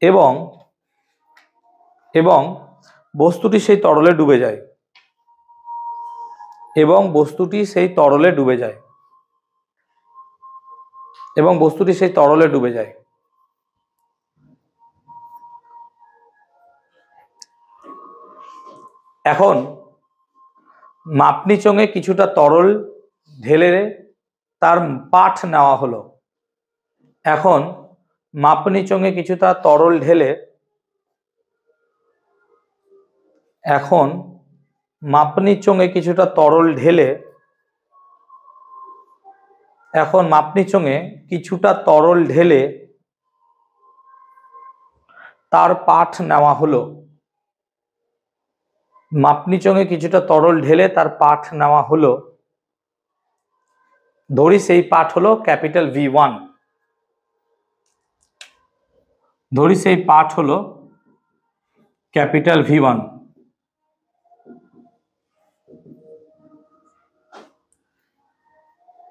এবং এবং বস্তুটি সেই তরলে ডুবে যায়, এবং বস্তুটি সেই তরলে ডুবে যায়, এবং বস্তুটি সেই তরলে ডুবে যায়। এখন মাপনি চোঙে কিছুটা তরল ঢেলে তার পাঠ নেওয়া হলো। এখন মাপনি চোঙে কিছুটা তরল ঢেলে এখন মাপনি চোঙে কিছুটা তরল ঢেলে এখন মাপনি চোঙে কিছুটা তরল ঢেলে তার পাঠ নেওয়া হলো। মাপনি চোঙে কিছুটা তরল ঢেলে তার পাঠ নেওয়া হলো। ধরি সেই পাঠ হলো ক্যাপিটাল V1। ধরি সেই পাঠ হলো ক্যাপিটাল V1।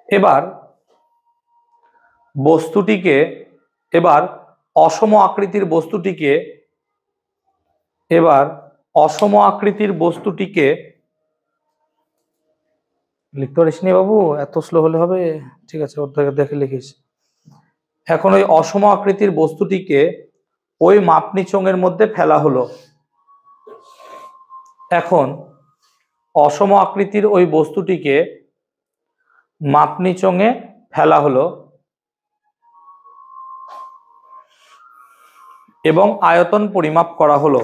এবার বস্তুটিকে, এবার অসম আকৃতির বস্তুটিকে, এবার অসম আকৃতির বস্তুটিকে লিখতে পারিস নি বাবু, এত স্লো হলে হবে? ঠিক আছে, ওর থেকে দেখে লিখিস। এখন ওই অসম আকৃতির বস্তুটিকে ওই মাপনি চোঙের মধ্যে ফেলা হলো। এখন অসম আকৃতির ওই বস্তুটিকে মাপনি চোঙে ফেলা হলো এবং আয়তন পরিমাপ করা হলো।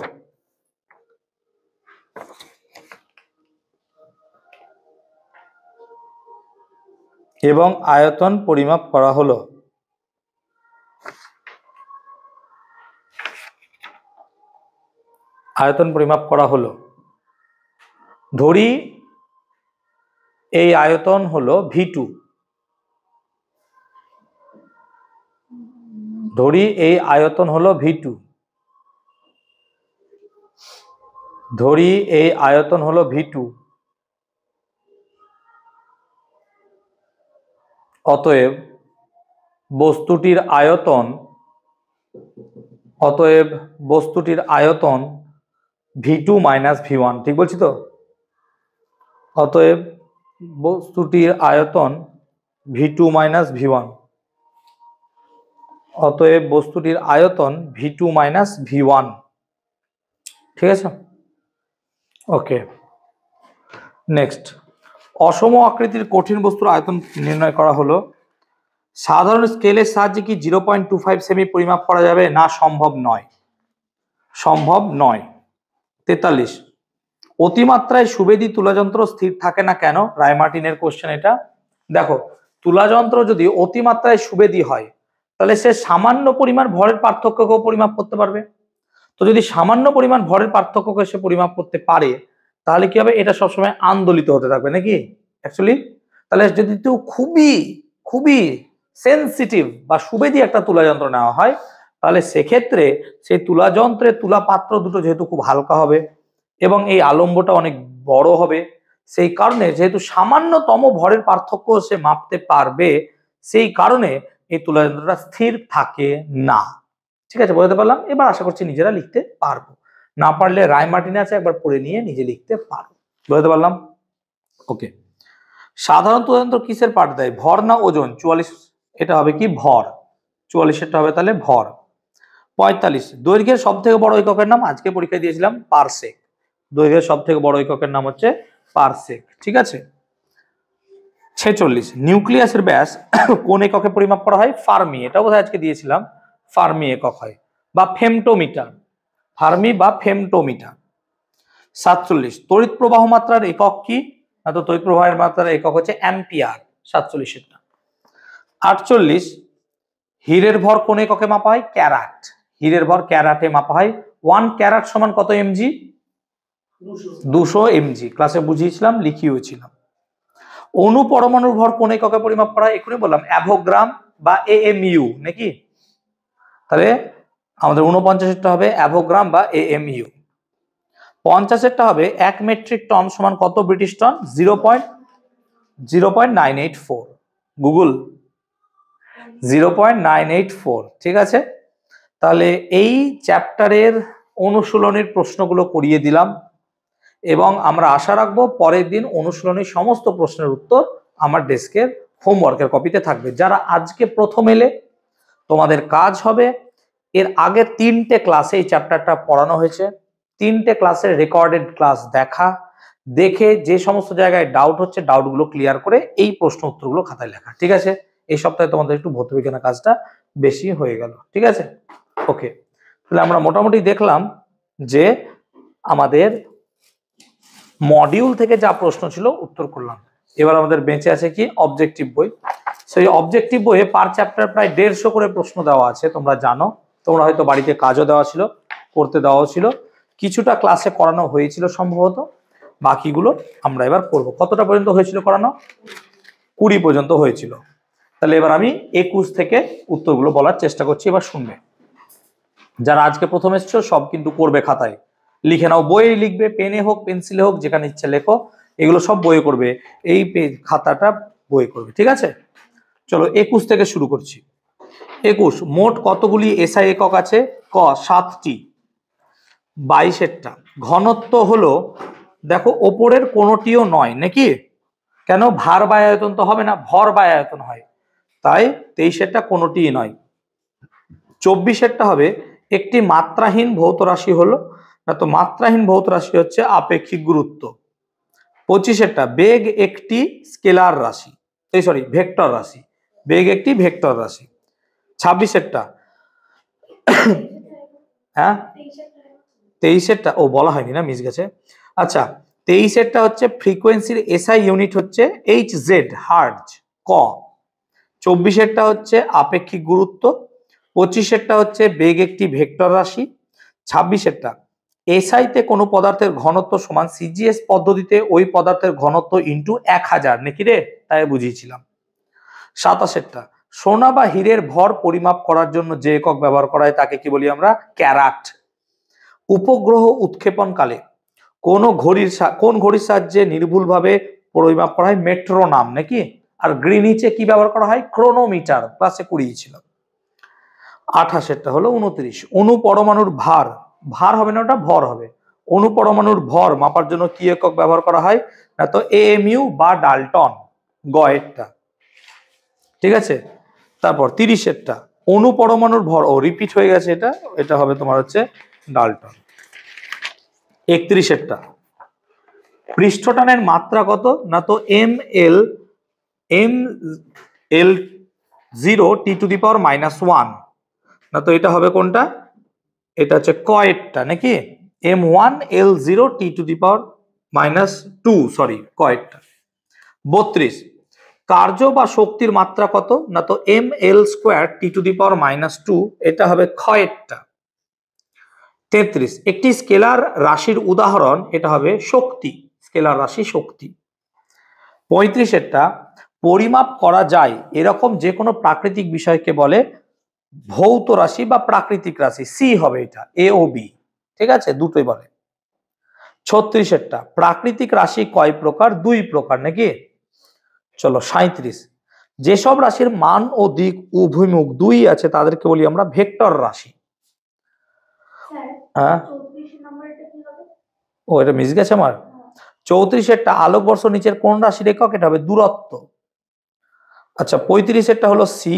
এবং আয়তন পরিমাপ করা হলো। আয়তন পরিমাপ করা হলো। ধরি এই আয়তন হলো V2। ধরি এই আয়তন হলো V2। ধরি এই আয়তন হলো V2। অতএব বস্তুটির আয়তন, অতএব বস্তুটির আয়তন V2 মাইনাস V1। ঠিক বলছি তো? অতএব বস্তুটির আয়তন V2 মাইনাস V1। অতএব বস্তুটির আয়তন v2 মাইনাস v1। ঠিক আছে, ওকে। নেক্সট, অসম আকৃতির কঠিন বস্তুর আয়তন নির্ণয় করা হলো। সাধারণ স্কেলের সাহায্যে কি 0.25 সেমি পরিমাপ করা যাবে? না, সম্ভব নয়, সম্ভব নয়। 43, অতিমাত্রায় সুবেদী তুলাযন্ত্র স্থির থাকে না কেন? রায়মার্টিনের কোশ্চেন এটা। দেখো, তুলাযন্ত্র যদি অতিমাত্রায় সুবেদী হয় তাহলে সে সামান্য পরিমাণ ভরের পার্থক্যকেও পরিমাপ করতে পারবে। তো যদি সামান্য পরিমাণ ভরের পার্থক্যকে সে পরিমাপ করতে পারে তাহলে কি হবে? এটা সবসময় আন্দোলিত হতে থাকবে নাকি অ্যাকচুয়ালি। তাহলে যদি তো খুবই খুবই সেনসিটিভ বা সুবেদী একটা তুলাযন্ত্র নেওয়া হয় তাহলে সেক্ষেত্রে সেই তুলাযন্ত্রের তুলা পাত্র দুটো যেহেতু খুব হালকা হবে এবং এই আলম্বটা অনেক বড় হবে, সেই কারণে যেহেতু সামান্যতম ভরের পার্থক্য সে মাপতে পারবে, সেই কারণে এই তুলাযন্ত্রটা স্থির থাকে না। ঠিক আছে, বলতে পারলাম? এবার আশা করছি নিজেরা লিখতে পারবো, না পারলে রায়মার্টিন আছে একবার পড়ে নিয়ে নিজে লিখতে পারো। বলতে পারলাম? ওকে। সাধারণ তুলাযন্ত্র কিসের পাঠ দেয়, ভর না ওজন? 44, এটা হবে কি ভর, 44 হবে তাহলে ভর। 45, দৈর্ঘ্যের সব থেকে বড় এককের নাম? আজকে পরীক্ষা দিয়েছিলাম পারসেক। দৈর্ঘ্যের সব থেকে বড় এককের নাম হচ্ছে পারসেক। ঠিক আছে। 46, নিউক্লিয়াসের ব্যাস কোন এককে পরিমাপ করা হয়? ফার্মি, এটা বোধহয় আজকে দিয়েছিলাম, ফার্মি একক হয়, বা ফেমটোমিটার, ফার্মি বা ফেমটোমিটার। 47, তড়িৎ প্রবাহ মাত্রার একক কি? না, তো তড়িৎ প্রবাহের মাত্রার একক হচ্ছে অ্যাম্পিয়ার, 47। 48, হীরের ভর কোন এককে মাপা হয়? ক্যারাট, হীরের ভর ক্যারাটে মাপা হয়। 1 ক্যারাট সমান কত এমজি? 200 এমজি, ক্লাসে বুঝিয়েছিলাম, লিখিয়েছিলাম। অণু পরমাণুর ভর কোন এককে পরিমাপ করা হয়? এখনই বললাম অ্যাভোগ্রাম বা এএমইউ নাকি। তাহলে আমাদের 49টা হবে অ্যাভোগ্রাম বা এএমইউ। 50টা হবে 1 মেট্রিক টন সমান কত ব্রিটিশ টন? 0.984। গুগল 0.984। ঠিক আছে, তাহলে এই চ্যাপ্টারের অনুশীলনের প্রশ্নগুলো করিয়ে দিলাম এবং আমরা আশা রাখবো পরের দিন অনুশীলনের সমস্ত প্রশ্নের উত্তর আমার ডেস্কের হোমওয়ার্কের কপিতে থাকবে। যারা আজকে প্রথম এলে তোমাদের কাজ হবে, এর আগে 3টে ক্লাসে এই চ্যাপ্টারটা পড়ানো হয়েছে, 3টে ক্লাসের রেকর্ডেড ক্লাস দেখা, দেখে যে সমস্ত জায়গায় ডাউট হচ্ছে ডাউটগুলো ক্লিয়ার করে এই প্রশ্ন উত্তরগুলো খাতায় লেখা। ঠিক আছে, এই সপ্তাহে তোমাদের একটু ভৌতবিজ্ঞানের কাজটা বেশি হয়ে গেল। ঠিক আছে, ওকে। তাহলে আমরা মোটামুটি দেখলাম যে আমাদের মডিউল থেকে যা প্রশ্ন ছিল উত্তর করলাম। এবার আমাদের বেঁচে আছে কি? অবজেক্টিভ বই। সেই অবজেক্টিভ বইয়ে পার চ্যাপ্টার প্রায় 150 করে প্রশ্ন দেওয়া আছে, তোমরা জানো। তোমরা হয়তো বাড়িতে কাজও দেওয়া ছিল, করতে দেওয়া ছিল, কিছুটা ক্লাসে করানো হয়েছিল সম্ভবত, বাকিগুলো আমরা এবার করব। কতটা পর্যন্ত হয়েছিল করানো? 20 পর্যন্ত হয়েছিল। তাহলে এবার আমি 21 থেকে উত্তরগুলো বলার চেষ্টা করছি, এবার শুনবে। যারা আজকে প্রথম এসছো সব কিন্তু করবে, খাতায় লিখে নাও, বইয়ে লিখবে, পেনে হোক পেন্সিলে হোক যেখানে ইচ্ছে লেখো, এগুলো সব বইয়ে করবে, এই খাতাটা বই করবে। ঠিক আছে, চলো 21 থেকে শুরু করছি। 21, মোট কতগুলি এসআই একক আছে? ক 7টি। 22টা। ঘনত্ব হলো, দেখো ওপরের কোনোটিও নয় নাকি, কেন? ভার বা আয়তন তো হবে না, ভর বা আয়তন হয়, তাই 23টা কোনোটিই নয়। 24টা হবে একটি মাত্রাহীন ভৌত রাশি হলো, না তো মাত্রাহীন ভৌত রাশি হচ্ছে আপেক্ষিক গুরুত্ব। 25টা বেগ একটি স্কেলার রাশি, এই সরি ভেক্টর রাশি, বেগ একটি ভেক্টর রাশি। 26টা, হ্যাঁ 23টা ও বলা হয়নি না, মিস গেছে। আচ্ছা, 23টা হচ্ছে ফ্রিকোয়েন্সির এসআই ইউনিট হচ্ছে HZ, হার্টজ, ক। 24টা হচ্ছে আপেক্ষিক গুরুত্ব। 25টা হচ্ছে বেগ একটি ভেক্টর রাশি। 26টা এসআইতে কোনো পদার্থের ঘনত্ব সমান সিজিএস পদ্ধতিতে ওই পদার্থের ঘনত্ব ইন্টু 1000 নাকি রে, তাই বুঝিয়েছিলাম। 27টা সোনা বা হীরের ভর পরিমাপ করার জন্য যে একক ব্যবহার করা হয় তাকে কি বলি আমরা? ক্যারাট। উপগ্রহ উৎক্ষেপণকালে কোন ঘড়ির সাহায্যে নির্ভুলভাবে পরিমাপ করা হয়? মেট্রোনাম নাকি। আর গ্রিনিচে কি ব্যবহার করা হয়? ক্রোনোমিটার, ক্লাসে করিয়েছিলাম। 28টা হলো 29, অণু পরমাণুর ভার, ভার হবে না, ওটা ভর হবে। অণু পরমাণুর ভর মাপার জন্য কি একক ব্যবহার করা হয়? না তো এএমইউ বা ডাল্টন, গ এরটা। ঠিক আছে, তারপর 30এরটা অনুপরমাণুর ভর, ও রিপিট হয়ে গেছে, এটা এটা হবে তোমার হচ্ছে ডাল্টন। 31 পৃষ্ঠটানের মাত্রা কত, না তো ml0 T⁻⁻1, না তো এটা হবে কোনটা, এটা হচ্ছে কয়েরটা নাকি, m1L0T⁻², সরি কয়েরটা। 32 কার্য বা শক্তির মাত্রা কত, না তো mL²T⁻², এটা হবে ক্ষয়েরটা। 33 একটি স্কেলার রাশির উদাহরণ, এটা হবে শক্তি, স্কেলার রাশি শক্তি। 35 পরিমাপ করা যায় এরকম যে কোনো প্রাকৃতিক বিষয়কে বলে ভৌত রাশি বা প্রাকৃতিক রাশি, সি হবে এটা, এ ও বি, ঠিক আছে, দুটোই বলে। 36 প্রাকৃতিক রাশি কয় প্রকার, 2 প্রকার নাকি। চলো 37 যেসব রাশির মান ও দিক উভয়মুখ 2 আছে তাদেরকে বলি আমরা ভেক্টর রাশি। হ্যাঁ ও এটা মিস গেছে আমার। 34 আলোকবর্ষ নিচের কোন রাশির একক, এটা হবে দূরত্ব। আচ্ছা 35 হলো সি,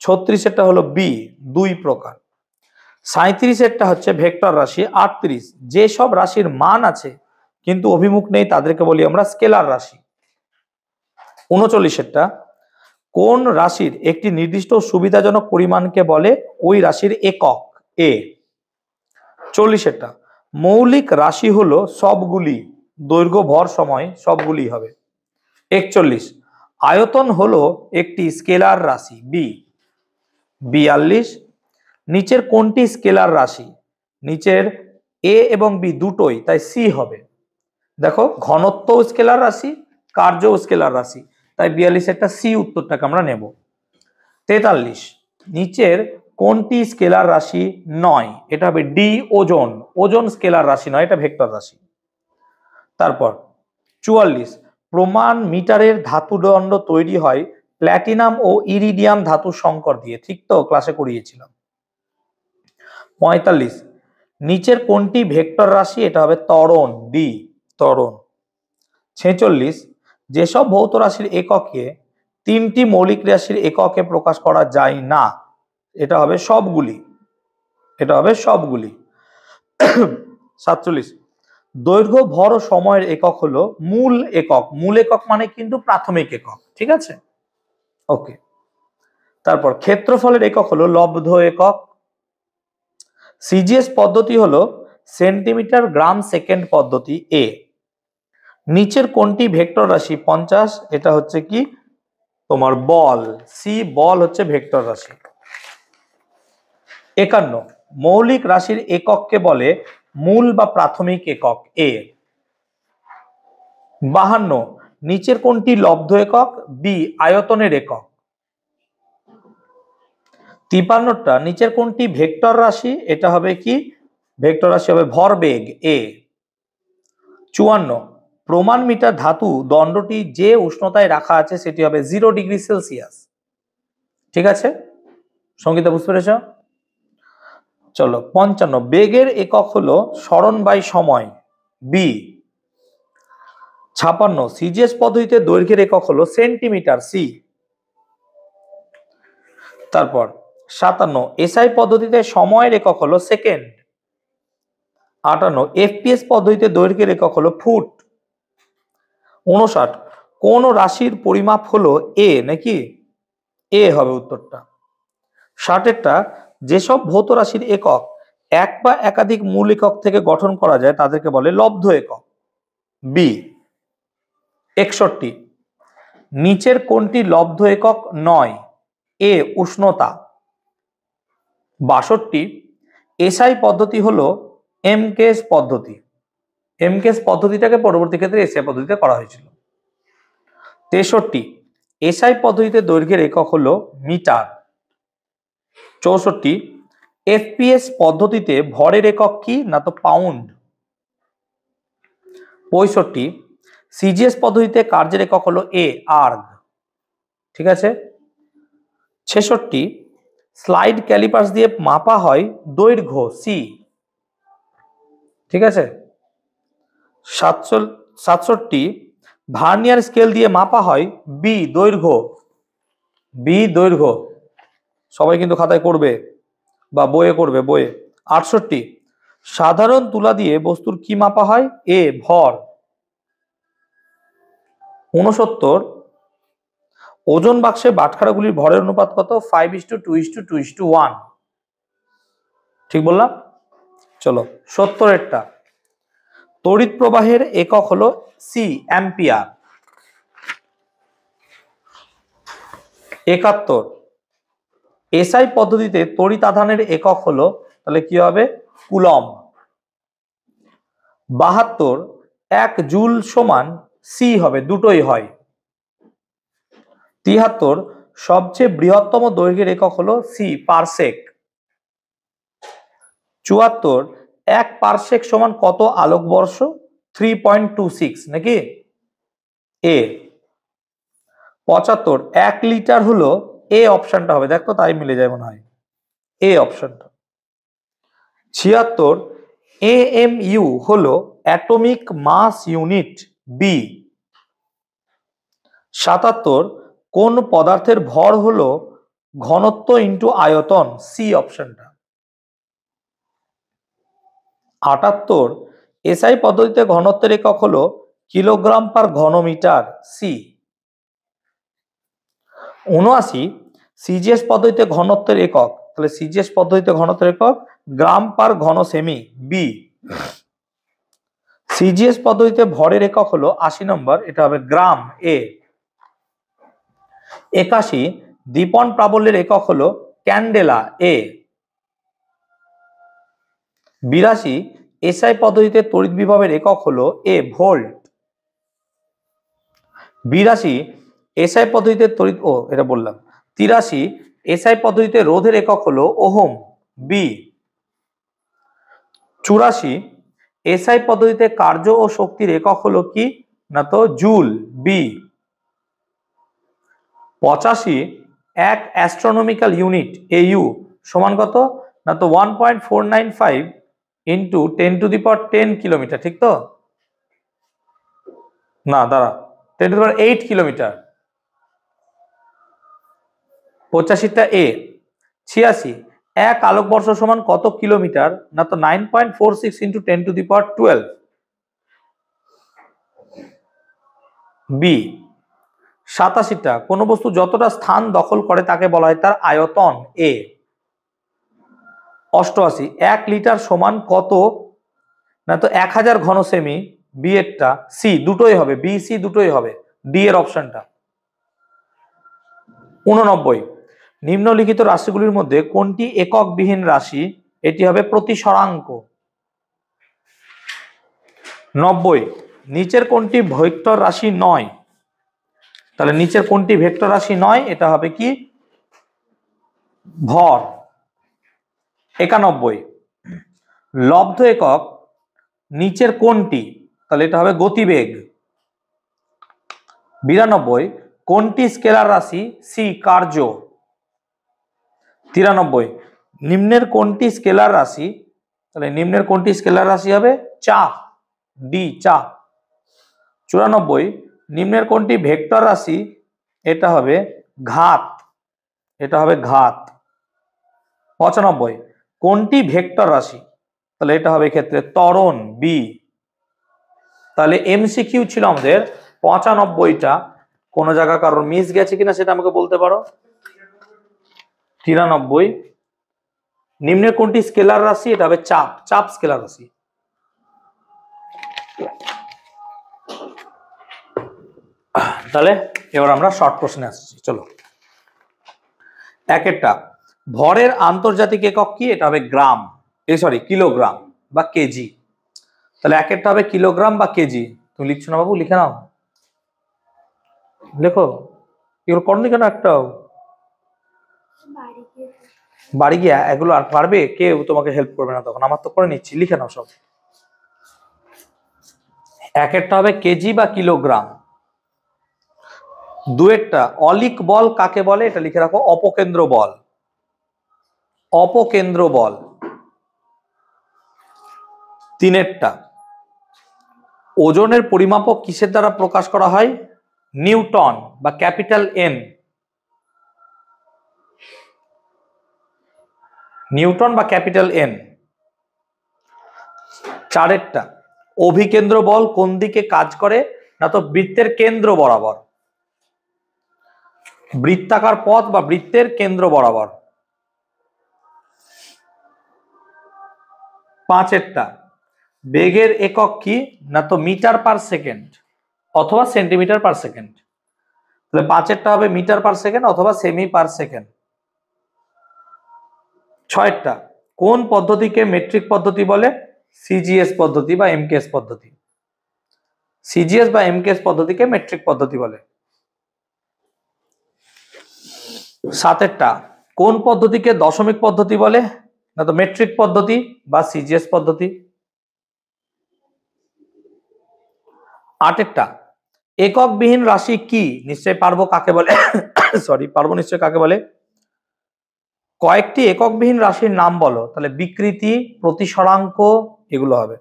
36 হলো বি, 2 প্রকার। 37 হচ্ছে ভেক্টর রাশি। 38 যেসব রাশির মান আছে কিন্তু অভিমুখ নেই তাদেরকে বলি আমরা স্কেলার রাশি। 39 কোন রাশির একটি নির্দিষ্ট সুবিধাজনক পরিমাণকে বলে ওই রাশির একক এ। 40 মৌলিক রাশি হলো সবগুলি, দৈর্ঘ্য ভর সময় সবগুলি হবে। 41 আয়তন হলো একটি স্কেলার রাশি বি। 42 নিচের কোনটি স্কেলার রাশি, নিচের এ এবং বি দুটোই, তাই সি হবে। দেখো ঘনত্ব স্কেলার রাশি, কার্য স্কেলার রাশি, তাই 42 সি উত্তরটাকে আমরা নেব। 43 নিচের কোনটি স্কেলার রাশি নয়, এটা হবে ডি ওজন, ওজন স্কেলার রাশি নয়, এটা ভেক্টর রাশি। তারপর 44 প্রমাণ মিটারের ধাতুদণ্ড তৈরি হয় প্ল্যাটিনাম ও ইরিডিয়াম ধাতু সংকর দিয়ে, ঠিক তো, ক্লাসে করিয়েছিলাম। 45 নিচের কোনটি ভেক্টর রাশি, এটা হবে ত্বরণ, ডি ত্বরণ। 46 যেসব ভৌত রাশির এককে 3টি মৌলিক রাশির এককে প্রকাশ করা যায় না, এটা হবে সবগুলি, এটা হবে সবগুলি। 47 দৈর্ঘ্য ভর ও সময়ের একক হলো মূল একক, মূল একক মানে কিন্তু প্রাথমিক একক, ঠিক আছে, ওকে। তারপর ক্ষেত্রফলের একক হলো লব্ধ একক। সিজিএস পদ্ধতি হলো সেন্টিমিটার গ্রাম সেকেন্ড পদ্ধতি এ। নিচের কোনটি ভেক্টর রাশি, 50 এটা হচ্ছে কি তোমার বল, সি বল হচ্ছে ভেক্টর রাশি। 51 মৌলিক রাশির একককে বলে মূল বা প্রাথমিক একক এ। 52 নিচের কোনটি লব্ধ একক, বি আয়তনের একক। 53 নিচের কোনটি ভেক্টর রাশি, এটা হবে কি ভেক্টর রাশি হবে ভরবেগ এ। 54 প্রমাণ মিটার ধাতু দণ্ডটি যে উষ্ণতায় রাখা আছে সেটি হবে 0 ডিগ্রি সেলসিয়াস, ঠিক আছে, সঙ্গীতা বুঝতে পেরেছ। চলো 55 বেগের একক হলো সরণ বাই সময় বি। 56 সিজিএস পদ্ধতিতে দৈর্ঘ্যের একক হলো সেন্টিমিটার সি। তারপর 57 এসআই পদ্ধতিতে সময়ের একক হলো সেকেন্ড। 58 এফপিএস পদ্ধতিতে দৈর্ঘ্যের একক হলো ফুট। 59 কোন রাশির পরিমাপ হলো এ নাকি, এ হবে উত্তরটা। 60 যেসব ভৌত রাশির একক এক বা একাধিক মূল একক থেকে গঠন করা যায় তাদেরকে বলে লব্ধ একক বি। 61 নিচের কোনটি লব্ধ একক নয়, এ উষ্ণতা। 62 এসআই পদ্ধতি হলো এমকেএস পদ্ধতি, এমকেএস পদ্ধতিটাকে পরবর্তী ক্ষেত্রে এসআই পদ্ধতিতে করা হয়েছিল। 63 এসআই পদ্ধতিতে দৈর্ঘ্যের একক হলো মিটার। 64 এফপিএস পদ্ধতিতে ভরের একক কি, না তো পাউন্ড। 65 সিজিএস পদ্ধতিতে কার্যের একক হলো এ আর্গ, ঠিক আছে। 66 স্লাইড ক্যালিপার্স দিয়ে মাপা হয় দৈর্ঘ্য সি, ঠিক আছে। 67 ভার্নিয়ার স্কেল দিয়ে মাপা হয় বি দৈর্ঘ্য, বি দৈর্ঘ্য সবাই কিন্তু খাতায় করবে বা বইয়ে করবে, বইয়ে। 68, সাধারণ তুলা দিয়ে বস্তুর কি মাপা হয়? এ ভর। 69, ওজন বাক্সে বাটখারাগুলির ভরের অনুপাত কত? 5:2:2:1। ঠিক বললাম? চলো 70 তড়িৎ প্রবাহের একক হলো সি, অ্যাম্পিয়ার। 71, এসআই পদ্ধতিতে তড়িৎ আধানের একক হলো, তাহলে কি হবে? কুলম্ব। 72, 1 জুল সমান সি হবে, দুটোই হয়। 73, সবচেয়ে বৃহত্তম দৈর্ঘ্যের একক হলো সি, পারসেক। 74, 1 পারসেক সমান কত আলোকবর্ষ? 3.26 নাকি? এ। 75, 1 লিটার হলো, এ অপশনটা হবে, দেখো তাই মিলে যায় মনে হয়, এ অপশনটা। 76, AMU হলো অ্যাটমিক মাস ইউনিট, বি। 77, কোন পদার্থের ভর হলো ঘনত্ব ইন্টু আয়তন, সি অপশনটা। 78, এসআই পদ্ধতিতে ঘনত্বের একক হলো কিলোগ্রাম পার ঘনমিটার, সি। 79, সিজিএস পদ্ধতিতে ঘনত্বের একক, তাহলে সিজিএস পদ্ধতিতে ঘনত্বের একক গ্রাম পার ঘন সেমি, বি। সিজিএস পদ্ধতিতে ভরের একক হলো 80 নম্বর, এটা হবে গ্রাম, এ। 81, দীপন প্রাবল্যের একক হলো ক্যান্ডেলা, এ। 82, এসআই পদ্ধতিতে তড়িৎ বিভবের একক হলো এ, ভোল্ট। 82, এসআই পদ্ধতিতে তড়িৎ, এটা বললাম। 83, এসআই পদ্ধতিতে রোধের একক হলো ওহম, বি। 84, এসআই পদ্ধতিতে কার্য ও শক্তির একক হলো কি? না তো joule, B. 85, 1 astronomical unit, AU সমান কত? না তো 1.495 ইন্টু 10⁻10 কিলোমিটার, ঠিক তো? না দাঁড়া, 10⁸ কিলোমিটার। 85টা এ। 86, 1 আলোকবর্ষ সমান কত কিলোমিটার? না তো 9.46 ইন্টু 10⁻12, বি। 87টা, কোন বস্তু যতটা স্থান দখল করে তাকে বলা হয় তার আয়তন, এ। 88, 1 লিটার সমান কত? না তো 1000 ঘন সেমি, বি এরটা, সি দুটোই হবে, বি সি দুটোই হবে, ডি এর অপশনটা। 89, নিম্নলিখিত রাশিগুলির মধ্যে কোনটি একক বিহীন রাশি? এটি হবে প্রতিসরাঙ্ক। 90, নিচের কোনটি ভেক্টর রাশি নয়? তাহলে নিচের কোনটি ভেক্টর রাশি নয়? এটা হবে কি? ভর। 91, লব্ধ একক নিচের কোনটি? তাহলে এটা হবে গতিবেগ। 92, কোনটি স্কেলার রাশি? সি, কার্য। 93, নিম্নের কোনটি স্কেলার রাশি? তাহলে নিম্নের কোনটি স্কেলার রাশি হবে? চাপ, ডি, চাপ। 94, নিম্নের কোনটি ভেক্টর রাশি? এটা হবে ঘাত, এটা হবে ঘাত। 95, কোনটি ভেক্টর রাশি? তাহলে এটা হবে ক্ষেত্রে ত্বরণ, বি। তাহলে এমসিকিউ ছিল আমাদের 95টা। কোন জায়গা কারোর মিস গেছে কিনা সেটা আমাকে বলতে পারো। 93, নিম্নের কোনটি স্কেলার রাশি? এটা হবে চাপ, চাপ স্কেলার রাশি। তাহলে এবার আমরা শর্ট প্রশ্নে আসছি, চলো। একেরটা, ভরের আন্তর্জাতিক একক কি? এটা হবে গ্রাম, কিলোগ্রাম বা কেজি। তাহলে একেরটা হবে কিলোগ্রাম বা কেজি। তুমি লিখছো না বাবু? লিখে নাও, লেখো। এগুলো করনি কেন একটাও? বাড়ি গিয়ে এগুলো আর পারবে? কেউ তোমাকে হেল্প করবে না তখন, আমার তো করে নিচ্ছি, লিখে নাও সব। একেরটা হবে কেজি বা কিলোগ্রাম। দুয়েরটা, অলিক বল কাকে বলে? এটা লিখে রাখো, অপকেন্দ্র বল, অপকেন্দ্র বল। তিনেরটা, ওজনের পরিমাপক কিসের দ্বারা প্রকাশ করা হয়? নিউটন বা ক্যাপিটাল এন। নিউটন বা ক্যাপিটাল এন। চারেরটা অভিকেন্দ্র বল কোন দিকে কাজ করে, না তো বৃত্তের কেন্দ্র বরাবর, বৃত্তাকার পথ বা বৃত্তের কেন্দ্র বরাবর। পাঁচেরটা বেগের একক কি, না তো মিটার পার সেকেন্ড অথবা সেন্টিমিটার পার সেকেন্ড। তাহলে পাঁচেরটা হবে মিটার পার সেকেন্ড অথবা সেমি পার সেকেন্ড। ছয়েরটা কোন পদ্ধতিকে মেট্রিক পদ্ধতি বলে, সিজিএস পদ্ধতি বা এমকেএস পদ্ধতি। সিজিএস বা এমকেএস পদ্ধতিকে মেট্রিক পদ্ধতি বলে। সাতেরটা কোন পদ্ধতিকে দশমিক পদ্ধতি বলে, না তো মেট্রিক পদ্ধতি বা সিজিএস পদ্ধতি। আটেরটা এককবিহীন রাশি কি, নিশ্চয় পারবো কাকে বলে সরি পারবো নিশ্চয় কাকে বলে। কয়েকটি এককবিহীন রাশির নাম বলো, তাহলে বিকৃতি, প্রতিসরাঙ্ক এগুলো হবে।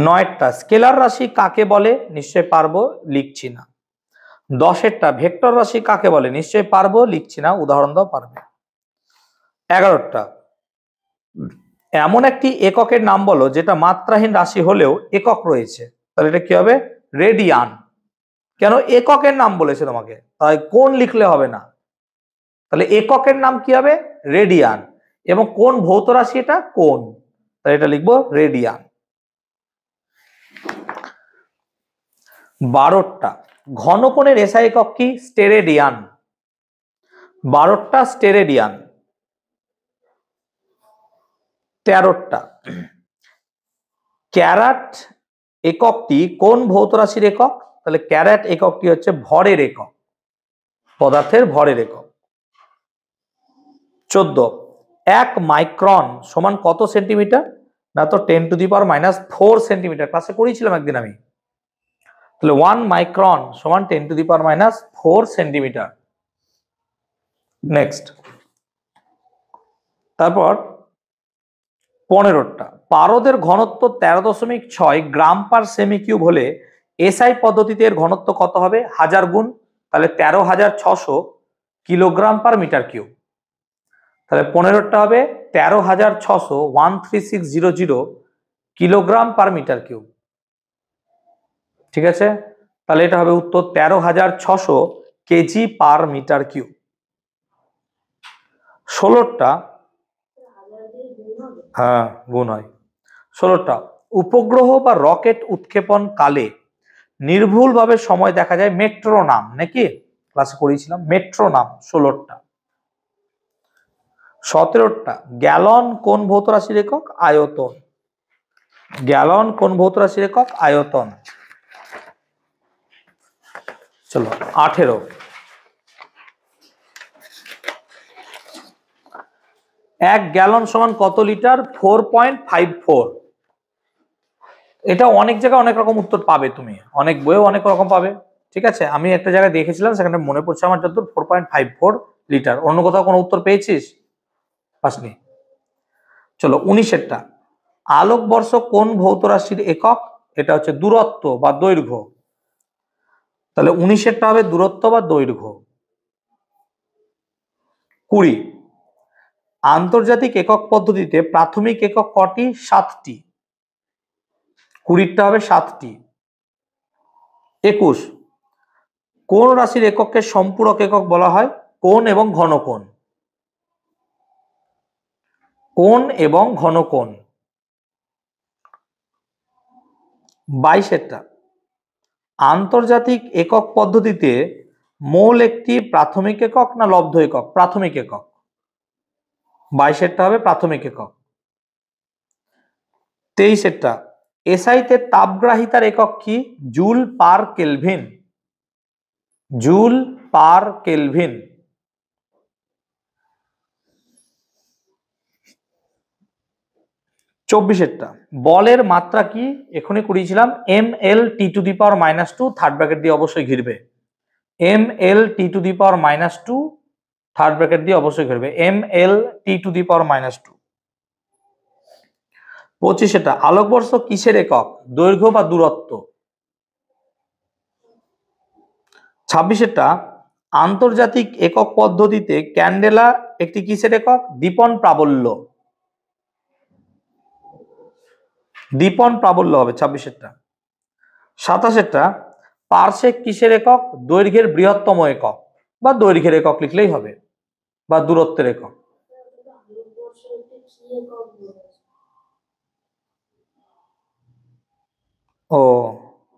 নয়টা স্কেলার রাশি কাকে বলে, নিশ্চয় পারবো, লিখছি না। দশেরটা ভেক্টর রাশি কাকে বলে, নিশ্চয় পারবো, লিখছি না, উদাহরণ দাও পারবে। 11টা এমন একটি এককের নাম বলো যেটা মাত্রাহীন রাশি হলেও একক রয়েছে, তাহলে এটা কি হবে, রেডিয়ান। কেন এককের নাম বলেছে তোমাকে, তাই কোন লিখলে হবে না, তাহলে এককের নাম কি হবে, রেডিয়ান। এবং কোন ভৌত রাশি এটা, কোন, তাহলে এটা লিখবো রেডিয়ান। 12টা ঘনকোণের এসআই একক কি, স্টেরেডিয়ান। 12টা স্টেরেডিয়ান। 13টা ক্যারাট এককটি কোন ভৌত রাশির একক, তাহলে ক্যারাট এককটি হচ্ছে ভরের একক, পদার্থের ভরের একক। 14 1 মাইক্রন সমান কত সেন্টিমিটার, না তো 10⁻⁻⁴ সেন্টিমিটার, ক্লাসে করেছিলাম একদিন আমি। তাহলে 1 মাইক্রন সমান 10⁻⁴ সেন্টিমিটার। নেক্সট, তারপর 15টা পারদের ঘনত্ব 13.6 গ্রাম পার সেমি কিউব হলে এসআই পদ্ধতিতে এর ঘনত্ব কত হবে, 1000 গুণ, তাহলে 13,600 কিলোগ্রাম পার মিটার কিউব। তাহলে 15টা হবে 13,600 13600 কিলোগ্রাম পার মিটার কিউব। ঠিক আছে, তাহলে এটা হবে উত্তর 13,600 কেজি পার মিটার কিউব। 16টা হ্যাঁ গুণ হয়। 16টা উপগ্রহ বা রকেট উৎক্ষেপণ কালে নির্ভুলভাবে সময় দেখা যায় মেট্রোনাম, নাকি ক্লাসে করেছিলাম মেট্রোনাম। 16টা। 17টা গ্যালন কোন ভৌত রাশির একক, আয়তন। গ্যালন কোন ভৌত রাশির একক, আয়তন। চলো 18 1 গ্যালন সমান কত লিটার, 4.54। এটা অনেক জায়গায় অনেক রকম উত্তর পাবে, তুমি অনেক বইয়ে অনেক রকম পাবে। ঠিক আছে, আমি একটা জায়গায় দেখেছিলাম, সেখানে মনে পড়ছে আমার যত 4.54 লিটার। অন্য কোথাও কোনো উত্তর পেয়েছিস, পাসনি। চলো 19টা আলোকবর্ষ কোন ভৌত রাশির একক, এটা হচ্ছে দূরত্ব বা দৈর্ঘ্য, তাহলে 19টা হবে দূরত্ব বা দৈর্ঘ্য। 20 আন্তর্জাতিক একক পদ্ধতিতে প্রাথমিক একক কটি, 7টি। 20টা হবে 7টি। 21 কোন রাশির এককে সম্পূরক একক বলা হয়, কোণ এবং ঘনকোণ। কোণ এবং ঘনকোণ। 22টা আন্তর্জাতিক একক পদ্ধতিতে মোল একটি প্রাথমিক একক না লব্ধ একক, প্রাথমিক একক। 22টা হবে প্রাথমিক একক। 23টা এসআইতে তাপগ্রাহিতার একক কি, joule per kelvin. Joule per kelvin. 24টা বলের মাত্রা কি, এখনই করিয়েছিলাম, ml(T⁻²) থার্ড ব্র্যাকেট দিয়ে অবশ্যই ঘিরবে, ml(T⁻²) থার্ড ব্র্যাকেট দিয়ে অবশ্যই ঘিরবে, ml(T⁻²). 25টা আলোকবর্ষ কিসের একক, দৈর্ঘ্য বা দূরত্ব। 26টা আন্তর্জাতিক একক পদ্ধতিতে ক্যান্ডেলা একটি কিসের একক? দীপন প্রাবল্য। দীপন প্রাবল্য হবে 26-এরটা। 27-এরটা পারসেক কিসের একক? দৈর্ঘ্যের বৃহত্তম একক বা দৈর্ঘ্যের একক লিখলেই হবে, বা দূরত্বের একক। ও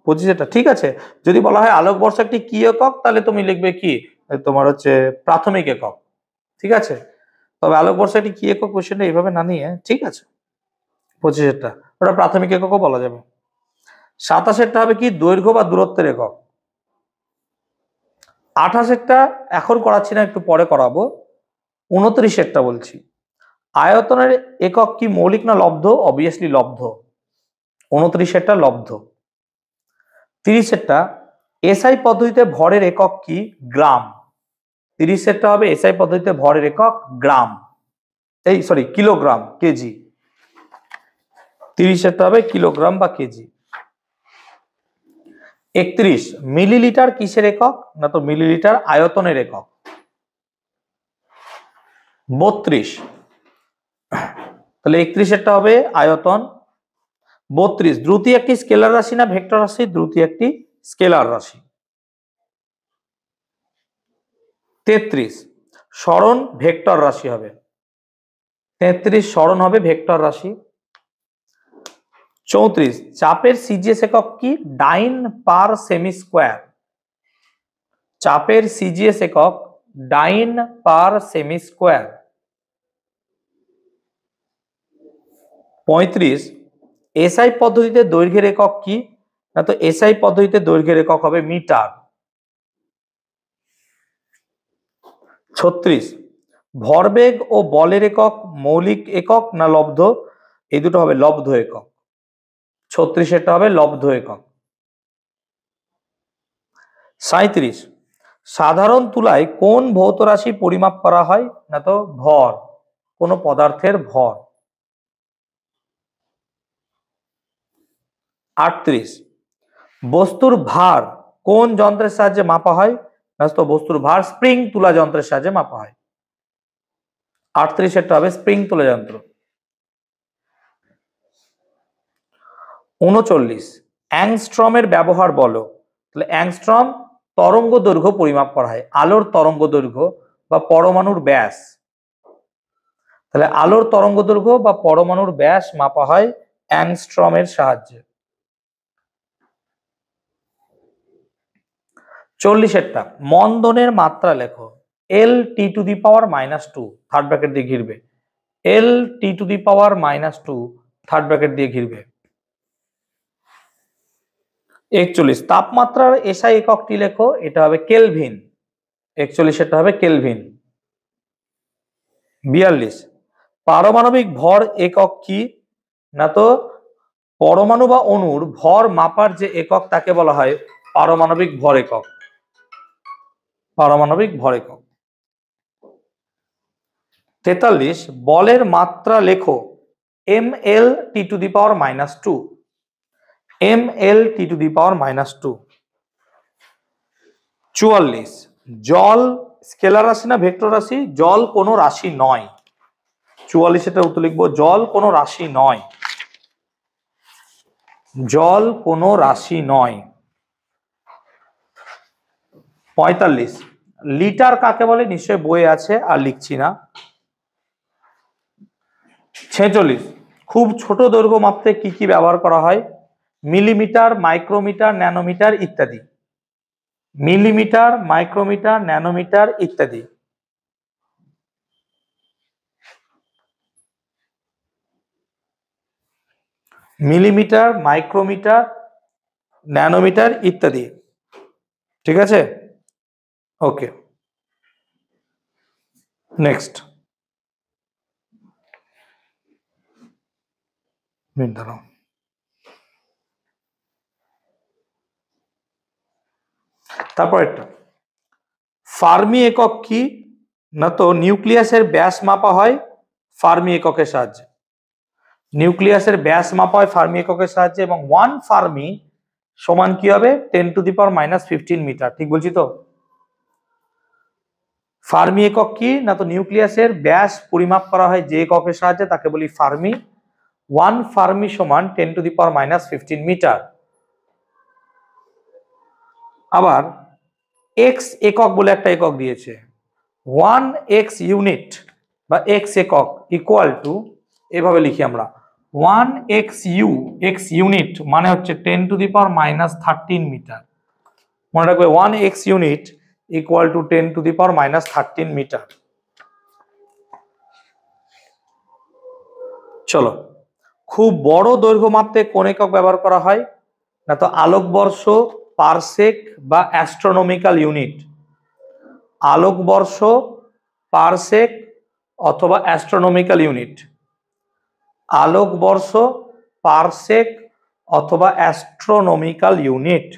25-এটা ঠিক আছে। যদি বলা হয় আলোকবর্ষ একটি কি একক, তাহলে তুমি লিখবে কি, তোমার হচ্ছে প্রাথমিক একক। ঠিক আছে, তবে আলোকবর্ষ একটি কি একক কোশ্চেনটা এইভাবে না নিয়ে, ঠিক আছে, 25-এটা ওটা প্রাথমিক এককও বলা যাবে। 27-এটা হবে কি? দৈর্ঘ্য বা দূরত্বের একক। 28-এটা এখন করাচ্ছি না, একটু পরে করাবো। 29-এটা বলছি, আয়তনের একক কি মৌলিক না লব্ধ? অবভিয়াসলি লব্ধ। 29-এটা লব্ধ। 30-এটা এসআই পদ্ধতিতে ভরের একক কি? গ্রাম। 30-এটা হবে এসআই পদ্ধতিতে ভরের একক গ্রাম, এই সরি কিলোগ্রাম, কেজি। 30-এটা হবে কিলোগ্রাম বা কেজি। 31 মিলিলিটার কিসের একক? না তো মিলিলিটার আয়তনের একক। 32 তাহলে 31-এটা হবে আয়তন। 32 দ্রুতি একটি স্কেলার রাশি না ভেক্টর রাশি? দ্রুতি একটি স্কেলার রাশি। 33 সরণ ভেক্টর রাশি হবে। 33 সরণ হবে ভেক্টর রাশি। 34 চাপের সিজিএস একক কি? ডাইন পার সেমি স্কোয়ার। চাপের সিজিএস একক ডাইন পার সেমি স্কোয়ার। 35 এসআই পদ্ধতিতে দৈর্ঘ্যের একক কি? না তো এসআই পদ্ধতিতে দৈর্ঘ্যের একক হবে মিটার। 36 ভরবেগ ও বলের একক মৌলিক একক না লব্ধ? এই দুটো হবে লব্ধ একক। 36-এটা হবে লব্ধ একক। 37 সাধারণ তুলায় কোন ভৌত রাশি পরিমাপ করা হয়? না তো ভর, কোন পদার্থের ভর। 38 বস্তুর ভার কোন যন্ত্রের সাহায্যে মাপা হয়? না তো বস্তুর ভার স্প্রিং তুলা যন্ত্রের সাহায্যে মাপা হয়। 38-এটা হবে স্প্রিং তুলা যন্ত্র। 39 অ্যাংস্ট্রমের ব্যবহার বলো। তাহলে অ্যাংস্ট্রম তরঙ্গ দৈর্ঘ্য পরিমাপ করা হয়, আলোর তরঙ্গ দৈর্ঘ্য বা পরমাণুর ব্যাস। তাহলে আলোর তরঙ্গ দৈর্ঘ্য বা পরমাণুর ব্যাস মাপা হয় অ্যাংস্ট্রমের সাহায্যে। 40-এটা মন্দনের মাত্রা লেখো। L T to the power -2 third bracket দিয়ে ঘিরবে। L T to the power -2 third bracket দিয়ে ঘিরবে। 41 তাপমাত্রার এসআই এককটি লেখো। এটা হবে কেলভিন। 41-এটা হবে কেলভিন। 42 পারমাণবিক ভর একক কি? না তো পরমাণু বা অণুর ভর মাপার যে একক তাকে বলা হয় পারমাণবিক ভর একক। পারমাণবিক ভর একক। 43 বলের মাত্রা লেখো। M L T to the power -2। M L T to the power -2। 44 জল স্কেলার রাশি না ভেক্টর রাশি? জল কোনো রাশি নয়। 44-এটা উত্তর লিখবো, জল কোনো রাশি নয়। জল কোনো রাশি নয়। 45 লিটার কাকে বলে? নিশ্চয় বই আছে, আর লিখছি না। 46 খুব ছোট দৈর্ঘ্য মাপতে কি কি ব্যবহার করা হয়? মিলিমিটার, মাইক্রোমিটার, ন্যানোমিটার ইত্যাদি। মিলিমিটার, মাইক্রোমিটার, ন্যানোমিটার ইত্যাদি। মিলিমিটার, মাইক্রোমিটার, ন্যানোমিটার ইত্যাদি। ঠিক আছে, ওকে, নেক্সট। দাঁড়াও, তারপর একটা ফার্মি একক কি? না তো নিউক্লিয়াসের ব্যাস মাপা হয় ফার্মি এককের সাহায্যে। নিউক্লিয়াসের ব্যাস মাপা হয় ফার্মি এককের সাহায্যে, এবং 1 ফার্মি সমান কি হবে? 10 টু দি পাওয়ার -15 মিটার। ঠিক বলছি তো? ফার্মি একক কি না, তো নিউক্লিয়াসের ব্যাস পরিমাপ করা হয় যে এককের সাহায্যে তাকে বলি ফার্মি। 1 ফার্মি সমান 10⁻⁻15 মিটার। আবার এক্স একক বলে একটা একক দিয়েছে, 1 এক্স ইউনিট বা এক্স একক ইকুয়াল টু, এভাবে লিখি আমরা 1 এক্স ইউনিট মানে হচ্ছে 10⁻13 মিটার। মনে রাখবে 1 X unit equal to 10⁻13 metre. চলো, খুব বড় দৈর্ঘ্য মাপতে কোন একক ব্যবহার করা হয় না, তো আলোকবর্ষ, পারসেক বা অ্যাস্ট্রোনমিক্যাল ইউনিট। আলোকবর্ষ, পারসেক অথবা অ্যাস্ট্রোনমিক্যাল ইউনিট। আলোকবর্ষ, পারসেক অথবা অ্যাস্ট্রোনমিক্যাল ইউনিট।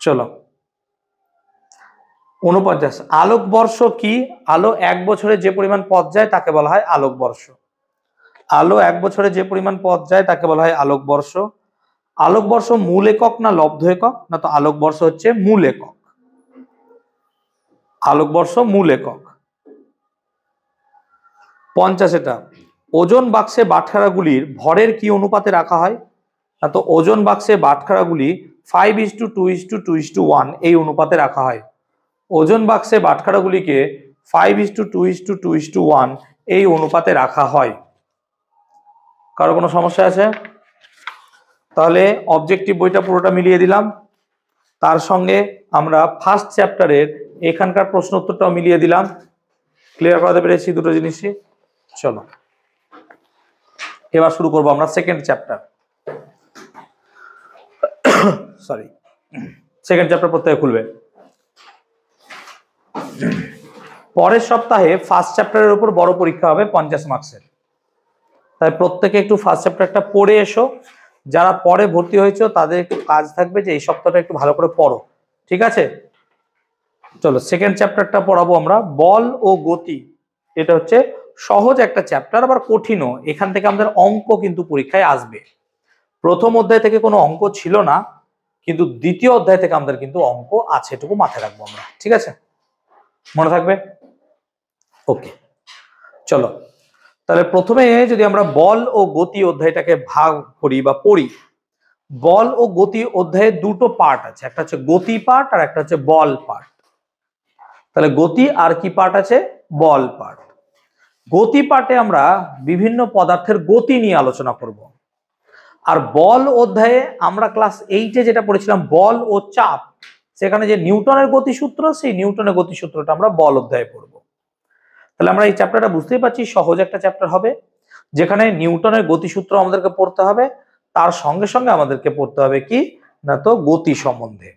চলো 49, আলোকবর্ষ কি? আলো 1 বছরে যে পরিমাণ পথ যায় তাকে বলা হয় আলোকবর্ষ। আলো 1 বছরে যে পরিমাণ পথ যায় তাকে বলা হয় আলোকবর্ষ। আলোকবর্ষ মূল একক না লব্ধ একক না, তো আলোকবর্ষ হচ্ছে মূল একক। আলোকবর্ষ মূল একক। 50, ওজন বাক্সে বাটখারাগুলির ভরের কি অনুপাতে রাখা হয় না, তো ওজন বাক্সে বাটখারাগুলি 5:2:2:1 এই অনুপাতে রাখা হয়। ওজন বাক্সে বাটখারাগুলিকে 5:2:2:1 এই অনুপাতে রাখা হয়। কারো কোনো সমস্যা আছে? তাহলে অবজেক্টিভ বইটা পুরোটা মিলিয়ে দিলাম, তার সঙ্গে আমরা ফার্স্ট চ্যাপ্টারের এখানকার প্রশ্ন উত্তরটাও মিলিয়ে দিলাম। ক্লিয়ার করাতে পেরেছি দুটো জিনিসই। চলো এবার শুরু করবো আমরা second chapter. Sorry, second chapter প্রত্যেকে খুলবে। পরের সপ্তাহে ফার্স্ট চ্যাপ্টারের উপর বড় পরীক্ষা হবে 50 মার্কসের, তাই প্রত্যেকে একটু ফার্স্ট চ্যাপ্টারটা পড়ে এসো। যারা পরে ভর্তি হয়েছে তাদের একটু কাজ থাকবে যে এই সপ্তাহটা একটু ভালো করে পড়ো, ঠিক আছে? চলো সেকেন্ড চ্যাপ্টারটা পড়াবো আমরা, বল ও গতি। এটা হচ্ছে সহজ একটা চ্যাপ্টার, আবার কঠিনও। এখান থেকে আমাদের অঙ্ক কিন্তু পরীক্ষায় আসবে। প্রথম অধ্যায় থেকে কোনো অঙ্ক ছিল না, কিন্তু দ্বিতীয় অধ্যায় থেকে আমাদের কিন্তু অঙ্ক আছে, এটুকু মাথায় রাখবো আমরা, ঠিক আছে? মনে থাকবে? ওকে, চলো তাহলে প্রথমে যদি আমরা বল ও গতি অধ্যায়টাকে ভাগ করি বা পড়ি। বল ও গতি অধ্যায়ে দুটো পার্ট আছে, একটা হচ্ছে গতি পার্ট আর একটা হচ্ছে বল পার্ট। তাহলে গতি আর কি পার্ট আছে? বল পার্ট। গতি পার্টে আমরা বিভিন্ন পদার্থের গতি নিয়ে আলোচনা করব। আর বল অধ্যায়ে আমরা ক্লাস 8-এ যেটা পড়েছিলাম বল ও চাপ, সেখানে যে নিউটনের গতিসূত্র, সেই নিউটনের গতিসূত্রটা আমরা বল অধ্যায়ে পড়ব। তাহলে আমরা এই চ্যাপ্টারটা বুঝতেই পারছি সহজ একটা চ্যাপ্টার হবে, যেখানে নিউটনের গতিসূত্র আমাদেরকে পড়তে হবে, তার সঙ্গে সঙ্গে আমাদেরকে পড়তে হবে কি না, তো গতি সম্বন্ধে।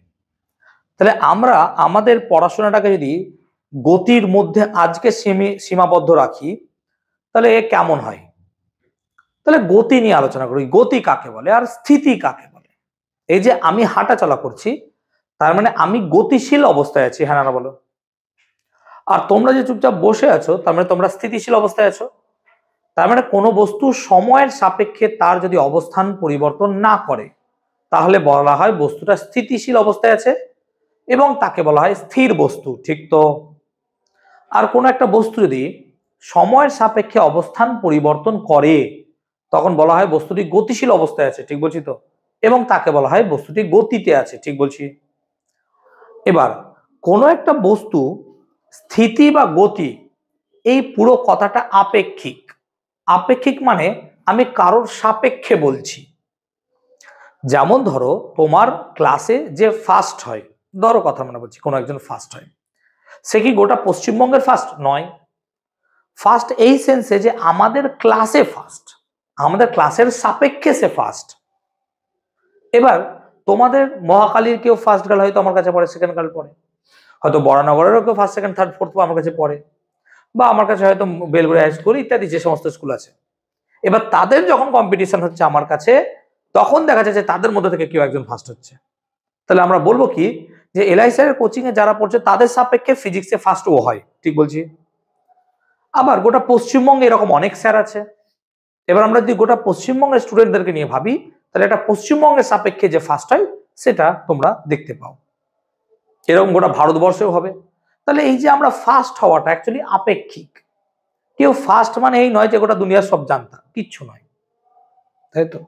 তাহলে আমরা আমাদের পড়াশোনাটাকে যদি গতির মধ্যে আজকে সীমাবদ্ধ রাখি তাহলে কেমন হয়? তাহলে গতি নিয়ে আলোচনা করি। গতি কাকে বলে আর স্থিতি কাকে বলে? এই যে আমি হাঁটা চলা করছি, তার মানে আমি গতিশীল অবস্থায় আছি, হ্যাঁ না বলো? আর তোমরা যে চুপচাপ বসে আছো, তার মানে তোমরা স্থিতিশীল অবস্থায় আছো। তার মানে কোনো বস্তু সময়ের সাপেক্ষে তার যদি অবস্থান পরিবর্তন না করে, তাহলে বলা হয় বস্তুটা স্থিতিশীল অবস্থায় আছে এবং তাকে বলা হয় স্থির বস্তু, ঠিক তো? আর কোনো একটা বস্তু যদি সময়ের সাপেক্ষে অবস্থান পরিবর্তন করে, তখন বলা হয় বস্তুটি গতিশীল অবস্থায় আছে, ঠিক বলছি তো? এবং তাকে বলা হয় বস্তুটি গতিতে আছে, ঠিক বলছি? এবার কোনো একটা বস্তু স্থিতি বা গতি, এই পুরো কথাটা আপেক্ষিক। আপেক্ষিক মানে আমি কারোর সাপেক্ষে বলছি। যেমন ধরো তোমার ক্লাসে যে ফার্স্ট হয়, ধরো কথা মনে বলছি কোনো একজন ফার্স্ট হয়, সে কি গোটা পশ্চিমবঙ্গের ফার্স্ট নয়। ফার্স্ট এই সেন্সে যে আমাদের ক্লাসে ফার্স্ট, আমাদের ক্লাসের সাপেক্ষে সে ফার্স্ট। এবার তোমাদের মহাকালীর কেউ ফার্স্ট গার্ল হয়তো আমার কাছে পড়ে, সেকেন্ড গার্ল পড়ে, হয়তো বরানগরেরও কেউ ফার্স্ট সেকেন্ড থার্ড ফোর্থ আমার কাছে পড়ে, বা আমার কাছে হয়তো বেলগুড়ি হাই স্কুল ইত্যাদি যে সমস্ত স্কুল আছে। এবার তাদের যখন কম্পিটিশন হচ্ছে আমার কাছে, তখন দেখা যাচ্ছে তাদের মধ্যে থেকে কেউ একজন ফার্স্ট হচ্ছে। তাহলে আমরা বলবো কি যে এলআই স্যারের কোচিং এ যারা পড়ছে তাদের সাপেক্ষে ফিজিক্সে ফার্স্ট ও হয়, ঠিক বলছি? আবার গোটা পশ্চিমবঙ্গে এরকম অনেক স্যার আছে। এবার আমরা যদি গোটা পশ্চিমবঙ্গের স্টুডেন্টদেরকে নিয়ে ভাবি, তাহলে এটা পশ্চিমবঙ্গের সাপেক্ষে যে ফার্স্ট হয় সেটা তোমরা দেখতে পাও। এরকম গোটা ভারতবর্ষেও হবে, তাহলে এই যে আমরা ফার্স্ট হওয়াটা অ্যাকচুয়ালি আপেক্ষিক। কেউ ফার্স্ট মানে এই নয় যে গোটা দুনিয়ার সব জানতা, কিচ্ছু নয়, তাই তো?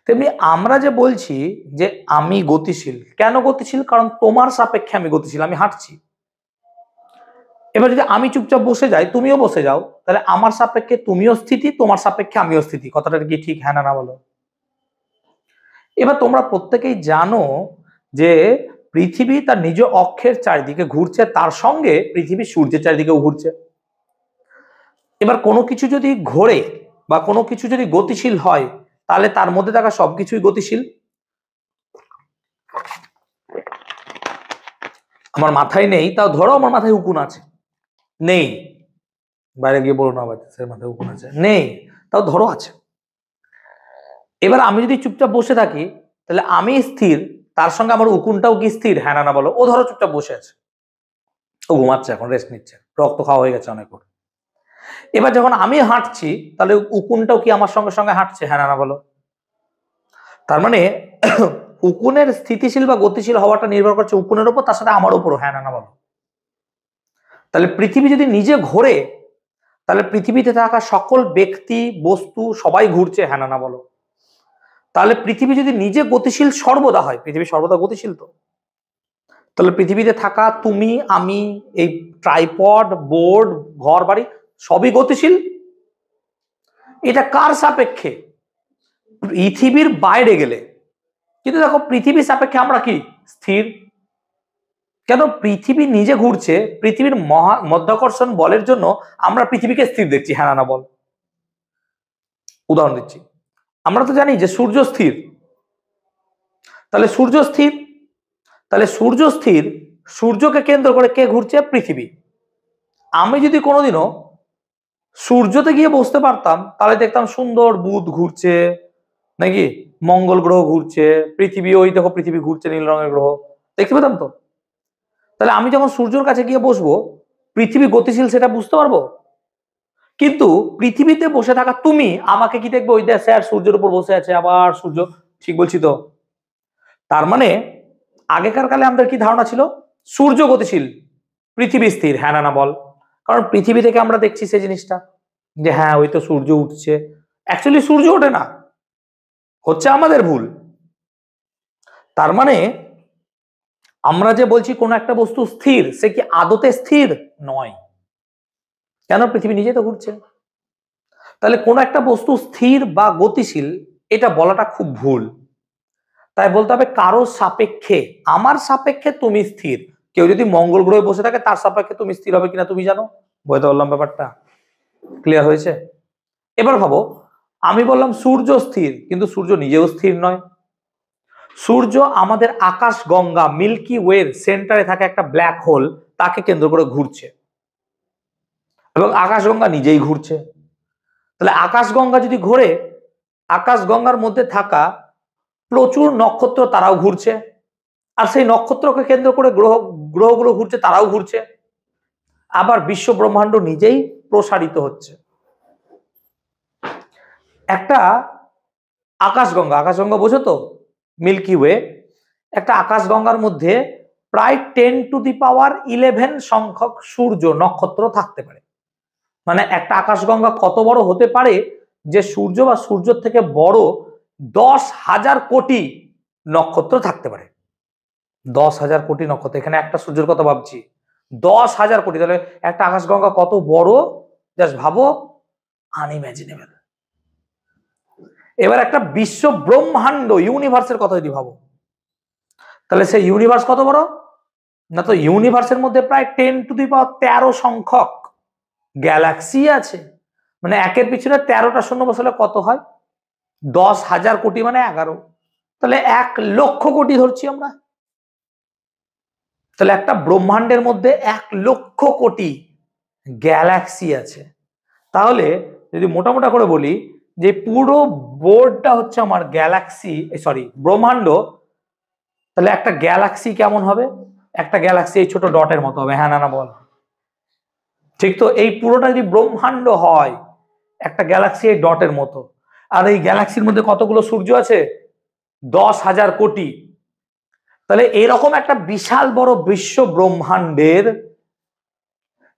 তেমনি আমরা যে বলছি যে আমি গতিশীল, কেন গতিশীল? কারণ তোমার সাপেক্ষে আমি গতিশীল, আমি হাঁটছি। এবার যদি আমি চুপচাপ বসে যাই, তুমিও বসে যাও, তাহলে আমার সাপেক্ষে তুমিও স্থিতি, তোমার সাপেক্ষে আমিও স্থিতি। কথাটা কি ঠিক? হ্যাঁ না বলো। এবার তোমরা প্রত্যেকেই জানো যে পৃথিবী তার নিজ অক্ষের চারিদিকে ঘুরছে, তার সঙ্গে পৃথিবী সূর্যের চারিদিকেও ঘুরছে। এবার কোনো কিছু যদি ঘোরে বা কোনো কিছু যদি গতিশীল হয়, তাহলে তার মধ্যে থাকা সবকিছুই গতিশীল। আমার মাথায় নেই, তাও ধরো আমার মাথায় উকুন আছে, নেই, বাইরে গিয়ে বলো না বাচ্চাদের মাথায় উকুন আছে, নেই, তাও ধরো আছে। এবার আমি যদি চুপচাপ বসে থাকি, তাহলে আমি স্থির, তার সঙ্গে আমার উকুনটাও কি স্থির? হ্যাঁ না বলো। ও ধরো চুপচাপ বসে আছে, ও ঘুমাচ্ছে, এখন রেস্ট নিচ্ছে, রক্ত খাওয়া হয়ে গেছে অনেক করে। এবার যখন আমি হাঁটছি, তাহলে উকুনটাও কি আমার সঙ্গে সঙ্গে হাঁটছে? হ্যাঁ না বলো। তার মানে উকুনের স্থিতিশীল বা গতিশীল হওয়াটা নির্ভর করছে উকুনের উপর, তার সাথে আমার উপরও। হ্যাঁ না বলো। তাহলে পৃথিবী যদি নিজে ঘোরে, তাহলে পৃথিবীতে থাকা সকল ব্যক্তি বস্তু সবাই ঘুরছে। হ্যাঁ না বলো। তাহলে পৃথিবী যদি নিজে গতিশীল সর্বদা হয়, পৃথিবী সর্বদা গতিশীল তো, তাহলে পৃথিবীতে থাকা তুমি, আমি, এই ট্রাইপড, বোর্ড, ঘর বাড়ি সবই গতিশীল। এটা কার সাপেক্ষে? পৃথিবীর বাইরে গেলে। কিন্তু দেখো পৃথিবীর সাপেক্ষে আমরা কি? স্থির। কেন? পৃথিবী নিজে ঘুরছে, পৃথিবীর মধ্যাকর্ষণ বলের জন্য আমরা পৃথিবীকে স্থির দেখছি। হ্যাঁ না বল। উদাহরণ দিচ্ছি, আমরা তো জানি যে সূর্য স্থির, তাহলে সূর্য স্থির, তাহলে সূর্য স্থির, সূর্যকে কেন্দ্র করে কে ঘুরছে? পৃথিবী। আমি যদি কোনোদিনও সূর্যতে গিয়ে বসতে পারতাম, তাহলে দেখতাম সুন্দর বুধ ঘুরছে, নাকি মঙ্গল গ্রহ ঘুরছে, পৃথিবী, ওই দেখো পৃথিবী ঘুরছে, নীল রঙের গ্রহ, দেখতে পেতাম তো। তাহলে আমি যখন সূর্যের কাছে গিয়ে বসবো, পৃথিবী গতিশীল সেটা বুঝতে পারবো। কিন্তু পৃথিবীতে বসে থাকা তুমি আমাকে কি দেখবে? ওই দেশে আর সূর্যের উপর বসে আছে, আবার সূর্য। ঠিক বলছি তো? তার মানে আগেকার কালে আমাদের কি ধারণা ছিল? সূর্য গতিশীল, পৃথিবী স্থির। হ্যাঁ না বল। কারণ পৃথিবী থেকে আমরা দেখছি সেই জিনিসটা, যে হ্যাঁ ওই তো সূর্য উঠছে। অ্যাকচুয়ালি সূর্য ওঠে না, হচ্ছে আমাদের ভুল। তার মানে আমরা যে বলছি কোন একটা বস্তু স্থির, সে কি আদতে স্থির নয়। কেন? পৃথিবী নিজে তো ঘুরছে। তাহলে কোন একটা বস্তু স্থির বা গতিশীল, এটা বলাটা খুব ভুল। তাই বলতে হবে কারো সাপেক্ষে। আমার সাপেক্ষে তুমি স্থির। কেউ যদি মঙ্গল গ্রহে বসে থাকে, তার সাপেক্ষে তুমি স্থির হবে কিনা তুমি জানো। বুঝতে পারলাম ব্যাপারটা? ক্লিয়ার হয়েছে? এবার ভাবো, আমি বললাম সূর্য স্থির, কিন্তু সূর্য নিজেও স্থির নয়। সূর্য আমাদের আকাশ গঙ্গা মিল্কি ওয়ের সেন্টারে থাকে একটা ব্ল্যাক হোল, তাকে কেন্দ্র করে ঘুরছে, এবং আকাশগঙ্গা নিজেই ঘুরছে। তাহলে আকাশগঙ্গা যদি ঘোরে, আকাশগঙ্গার মধ্যে থাকা প্রচুর নক্ষত্র তারাও ঘুরছে, আর সেই নক্ষত্রকে কেন্দ্র করে গ্রহগুলো ঘুরছে, তারাও ঘুরছে। আবার বিশ্ব ব্রহ্মাণ্ড নিজেই প্রসারিত হচ্ছে। একটা আকাশগঙ্গা বোঝো তো? Milky Way. একটা আকাশগঙ্গার মধ্যে প্রায় 10⁻11 সংখ্যক সূর্য নক্ষত্র থাকতে পারে। মানে একটা আকাশগঙ্গা কত বড় হতে পারে? যে সূর্য বা সূর্যের থেকে বড় 10,000 কোটি নক্ষত্র থাকতে পারে। 10,000 কোটি নক্ষত্র, এখানে একটা সূর্যের কথা ভাবছি, 10,000 কোটি। তাহলে একটা আকাশগঙ্গা কত বড়, জাস্ট ভাবো, আনইমাজিনেবল। এবার একটা বিশ্ব ব্রহ্মাণ্ড, ইউনিভার্সের কথা যদি ভাবো, তাহলে সেই ইউনিভার্স কত বড়? না তো ইউনিভার্সের মধ্যে প্রায় 10⁻13 সংখ্যক গ্যালাক্সি আছে। মানে একের পিছনে 13টা শূন্য বসালে কত হয়? 10,000 কোটি মানে 11। তাহলে 1,00,000 কোটি ধরছি আমরা। তাহলে একটা ব্রহ্মাণ্ডের মধ্যে 1,00,000 কোটি গ্যালাক্সি আছে। তাহলে যদি মোটামোটা করে বলি যে পুরো বোর্ডটা হচ্ছে আমার গ্যালাক্সি, সরি ব্রহ্মাণ্ড, তাহলে একটা গ্যালাক্সি কেমন হবে? একটা গ্যালাক্সি এই ছোট ডটের মতো হবে। হ্যাঁ না বল। ঠিক তো? এই পুরোটা যদি ব্রহ্মাণ্ড হয়, একটা গ্যালাক্সি এই ডটের মতো। আর এই গ্যালাক্সির মধ্যে কতগুলো সূর্য আছে? 10,000 কোটি। তাহলে এরকম একটা বিশাল বড় বিশ্ব ব্রহ্মাণ্ডের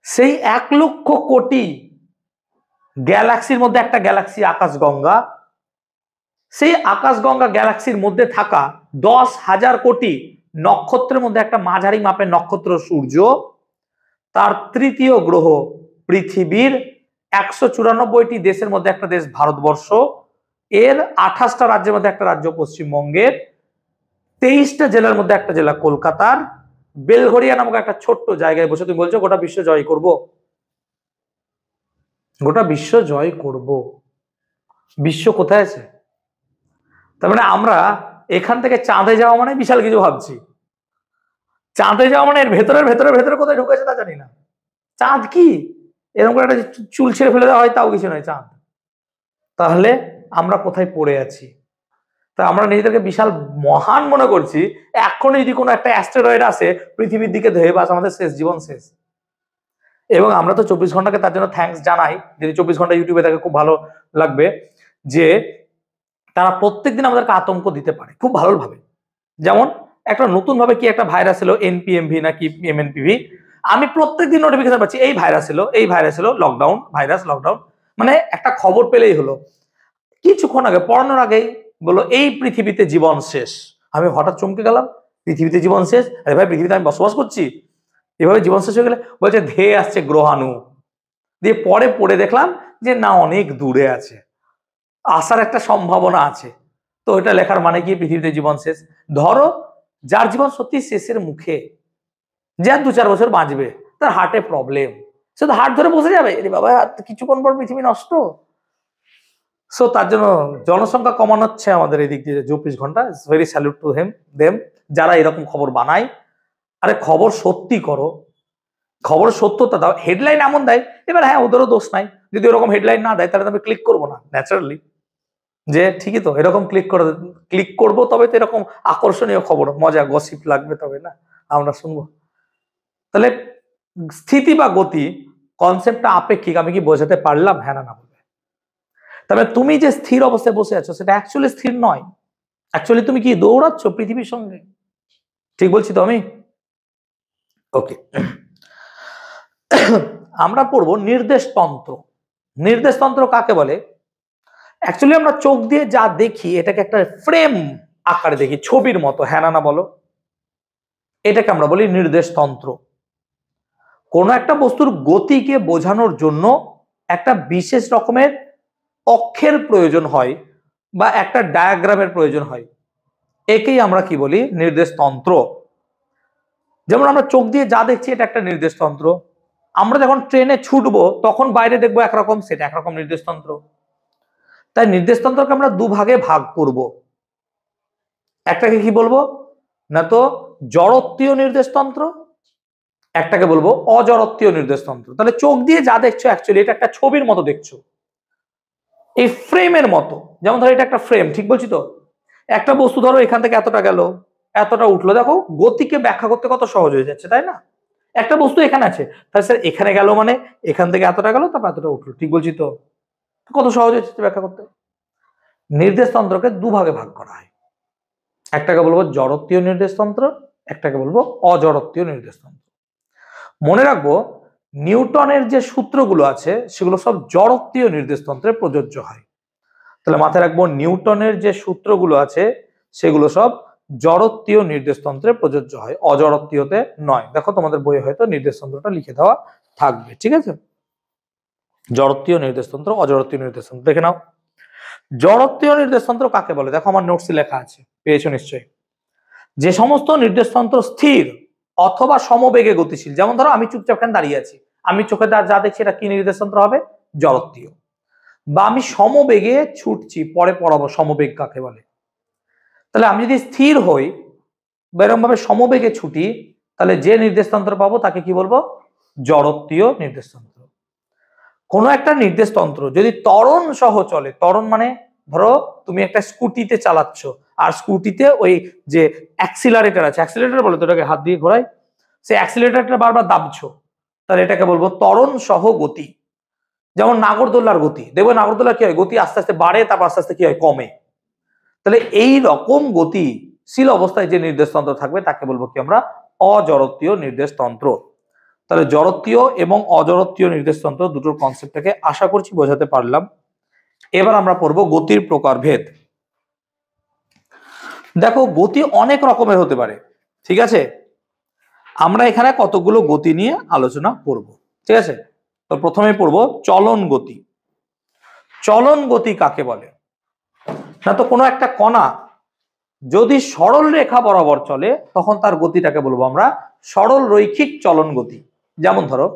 সেই 1,00,000,000,000 গ্যালাক্সির মধ্যে একটা গ্যালাক্সি আকাশগঙ্গা, সেই আকাশগঙ্গা গ্যালাক্সির মধ্যে থাকা 10,000 কোটি নক্ষত্রের মধ্যে একটা মাঝারি মাপের নক্ষত্র সূর্য, তার তৃতীয় গ্রহ পৃথিবীর 194টি দেশের মধ্যে একটা দেশ ভারতবর্ষ, এর 28টা রাজ্যের মধ্যে একটা রাজ্য পশ্চিমবঙ্গের, 23টা জেলার মধ্যে একটা জেলা কলকাতার, বেলঘরিয়া নামক একটা ছোট্ট জায়গায় বসে তুমি বলছো গোটা বিশ্ব জয় করব, গোটা বিশ্ব জয় করব। বিশ্ব কোথায় আছে? তার মানে আমরা এখান থেকে চাঁদে যাওয়া মানে বিশাল কিছু ভাবছি। চাঁদে যাওয়া মানে এর ভেতরে ভেতরে ভেতরে কোথায় ঢুকেছে তা জানি না। চাঁদ কি এরকম করে একটা চুল ছেড়ে ফেলে দেওয়া হয় তাও কিছু নয় চাঁদ। তাহলে আমরা কোথায় পড়ে আছি? তা আমরা নিজেদেরকে বিশাল মহান মনে করছি, এখন যদি কোনো একটা অ্যাস্টেরয়েড আসে পৃথিবীর দিকে ধেয়ে বাস আমাদের শেষ, জীবন শেষ। এবং আমরা তো 24 ঘন্টাকে তার জন্য থ্যাঙ্কস জানাই, যদি 24 ঘন্টা ইউটিউবে থাকে খুব ভালো লাগবে, যে তারা প্রত্যেকদিন আমাদেরকে আতঙ্ক দিতে পারে খুব ভালোভাবে। যেমন একটা নতুন ভাবে কি একটা ভাইরাস এলো, এনপিএমভি নাকি এমএনপিভি, আমি প্রত্যেকদিন নোটিফিকেশন পাচ্ছি এই ভাইরাস এলো, এই ভাইরাস এলো, লকডাউন ভাইরাস, লকডাউন, মানে একটা খবর পেলেই হলো। কিছুক্ষণ আগে পড়ানোর আগেই বলো এই পৃথিবীতে জীবন শেষ। আমি হঠাৎ চমকে গেলাম, পৃথিবীতে জীবন শেষ? আরে ভাই পৃথিবীতে আমি বসবাস করছি, এভাবে জীবন শেষ হয়ে গেলে বলছে ধেয়ে আসছে গ্রহাণু। দিয়ে পরে পড়ে দেখলাম যে না, অনেক দূরে আছে, আসার একটা সম্ভাবনা আছে। তো এটা লেখার মানে কি পৃথিবীতে জীবন শেষ? ধরো যার জীবন সত্যি শেষের মুখে, যে আর 2-4 বছর বাঁচবে, তার হার্টে প্রবলেম, সে তো হার্ট ধরে বসে যাবে, এরে বাবা কিছুক্ষণ পর পৃথিবী নষ্ট। সো তার জন্য জনসংখ্যা কমানো হচ্ছে আমাদের এই দিক দিয়ে 24 ঘন্টা। ভেরি স্যালুট টু দেম যারা এরকম খবর বানায়। আরে খবর সত্যি করো, খবর সত্যতা দাও, হেডলাইন এমন দেয়, এবার হ্যাঁ ওদেরও দোষ নাই, যদি ওরকম হেডলাইন না দেয় তাহলে আমি ক্লিক করবো না ন্যাচারালি, যে ঠিকই তো এরকম ক্লিক করবো, তবে তো এরকম আকর্ষণীয় খবর, মজা গসিপ লাগবে, তবে না আমরা শুনবো। তাহলে স্থিতি বা গতি কনসেপ্টটা আপেক্ষিক, আমি কি বোঝাতে পারলাম? হ্যাঁ না বলবে। তবে তুমি যে স্থির অবস্থায় বসে আছো সেটা অ্যাকচুয়ালি স্থির নয়, অ্যাকচুয়ালি তুমি কি দৌড়াচ্ছ পৃথিবীর সঙ্গে। ঠিক বলছি তো আমি? ওকে, আমরা পড়বো নির্দেশতন্ত্র। নির্দেশতন্ত্র কাকে বলে? অ্যাকচুয়ালি আমরা চোখ দিয়ে যা দেখি এটাকে একটা ফ্রেম আকারে দেখি, ছবির মতো, হ্যাঁ না বলো, এটাকে আমরা বলি নির্দেশতন্ত্র। কোন একটা বস্তুর গতিকে বোঝানোর জন্য একটা বিশেষ রকমের অক্ষের প্রয়োজন হয় বা একটা ডায়াগ্রামের প্রয়োজন হয়, একেই আমরা কি বলি? নির্দেশতন্ত্র। যেমন আমরা চোখ দিয়ে যা দেখছি এটা একটা নির্দেশতন্ত্র, আমরা যখন ট্রেনে ছুটবো তখন বাইরে দেখবো একরকম, সেটা একরকম নির্দেশতন্ত্র। তাই নির্দেশতন্ত্রকে আমরা দুভাগে ভাগ করব। একটাকে কি বলবো না, তো জড়ত্বীয় নির্দেশতন্ত্র, একটাকে বলবো অজড়ত্বীয় নির্দেশতন্ত্র। তাহলে চোখ দিয়ে যা দেখছো অ্যাকচুয়ালি এটা একটা ছবির মতো দেখছো, এই ফ্রেমের মতো। যেমন ধরো এটা একটা ফ্রেম, ঠিক বলছি তো? একটা বস্তু ধরো এখান থেকে এতটা গেল, এতটা উঠলো, দেখো গতিকে ব্যাখ্যা করতে কত সহজ হয়ে যাচ্ছে, তাই না? একটা বস্তু এখানে আছে, তাহলে স্যার এখানে গেল মানে এখান থেকে এতটা গেল, তারপর এতটা উঠলো, ঠিক বলছি তো? কত সহজ হচ্ছে ব্যাখ্যা করতে। নির্দেশতন্ত্রকে দুভাগে ভাগ করা হয়, একটাকে বলবো জড়ত্বীয় নির্দেশতন্ত্র, একটাকে বলবো অজড়ত্বীয় নির্দেশতন্ত্র। মনে রাখবো নিউটনের যে সূত্রগুলো আছে সেগুলো সব জড়ত্বীয় নির্দেশতন্ত্রে প্রযোজ্য হয়। তাহলে মাথায় রাখবো নিউটনের যে সূত্রগুলো আছে সেগুলো সব জড়ত্বীয় নির্দেশতন্ত্রে প্রযোজ্য হয়, অজড়ত্বীয়তে নয়। দেখো তোমাদের বইয়ে হয়তো নির্দেশতন্ত্রটা লিখে দেওয়া থাকবে, ঠিক আছে? জড়ত্বীয় নির্দেশতন্ত্র, অজড়ত্বীয় নির্দেশতন্ত্র দেখে নাও। জড়ত্বীয় নির্দেশতন্ত্র কাকে বলে? দেখো আমার নোটসে লেখা আছে, পেয়েছো নিশ্চয়ই। যে সমস্ত নির্দেশতন্ত্র স্থির অথবা সমবেগে গতিশীল, যেমন ধরো আমি চুপচাপ দাঁড়িয়ে আছি, আমি চোখে যা দেখছি এটা কি নির্দেশতন্ত্র হবে? জড়ত্বীয়। বা আমি সমবেগে ছুটছি, পরে পড়াবো সমবেগ কাকে বলে। তাহলে আমি যদি স্থির হই বা এরকম ভাবে সমবেগে ছুটি, তাহলে যে নির্দেশতন্ত্র পাবো তাকে কি বলবো? জড়ত্বীয় নির্দেশতন্ত্র। কোনো একটা নির্দেশতন্ত্র যদি ত্বরণ সহ চলে, ত্বরণ মানে ধরো তুমি একটা স্কুটিতে চালাচ্ছ, আর স্কুটিতে ওই যে অ্যাক্সিলারেটর আছে, অ্যাক্সিলারেটর বলে তো ওটাকে, হাত দিয়ে ঘোরাই, সেই অ্যাক্সিলারেটরটা বারবার দাবছো, তাহলে এটাকে বলবো ত্বরণ সহ গতি। যেমন নাগরদোল্লার গতি, দেখবো নাগরদোল্লার কি হয়, গতি আস্তে আস্তে বাড়ে, তারপর আস্তে আস্তে কি হয়, কমে। তাহলে এই রকম গতিশীল অবস্থায় যে নির্দেশতন্ত্র থাকবে তাকে বলবো কি আমরা? অজড়ত্বীয় নির্দেশতন্ত্র। তাহলে জড়ত্বীয় এবং অজড়ত্বীয় নির্দেশতন্ত্র দুটোর কনসেপ্টটাকে আশা করছি বোঝাতে পারলাম। এবার আমরা পড়বো গতির প্রকারভেদ। দেখো গতি অনেক রকমের হতে পারে, ঠিক আছে। আমরা এখানে কতগুলো গতি নিয়ে আলোচনা করব, ঠিক আছে। তো প্রথমে পড়বো চলন গতি। চলন গতি কাকে বলে? না তো কোনো একটা কণা যদি সরল রেখা বরাবর চলে তখন তার গতিটাকে বলবো আমরা সরল রৈখিক চলন গতি। যেমন ধরো,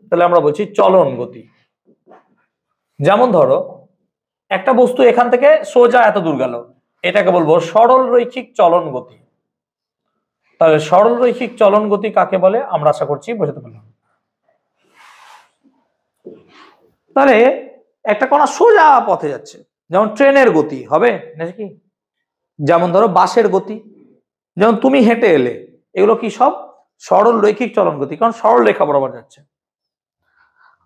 তাহলে আমরা বলছি চলন গতি। যেমন ধরো একটা বস্তু এখান থেকে সোজা এত দূর গেল, এটাকে বলবো সরল রৈখিক চলন গতি। তাহলে সরল রৈখিক চলন গতি কাকে বলে আমরা আশা করছি বোঝাতে পারলাম। তাহলে একটা কণা সোজা পথে যাচ্ছে, যেমন ট্রেনের গতি হবে নাকি, যেমন ধরো বাসের গতি, যেমন তুমি হেঁটে এলে, এগুলো কি সব সরল রৈখিক চলন গতি, কারণ সরল রেখা বরাবর যাচ্ছে।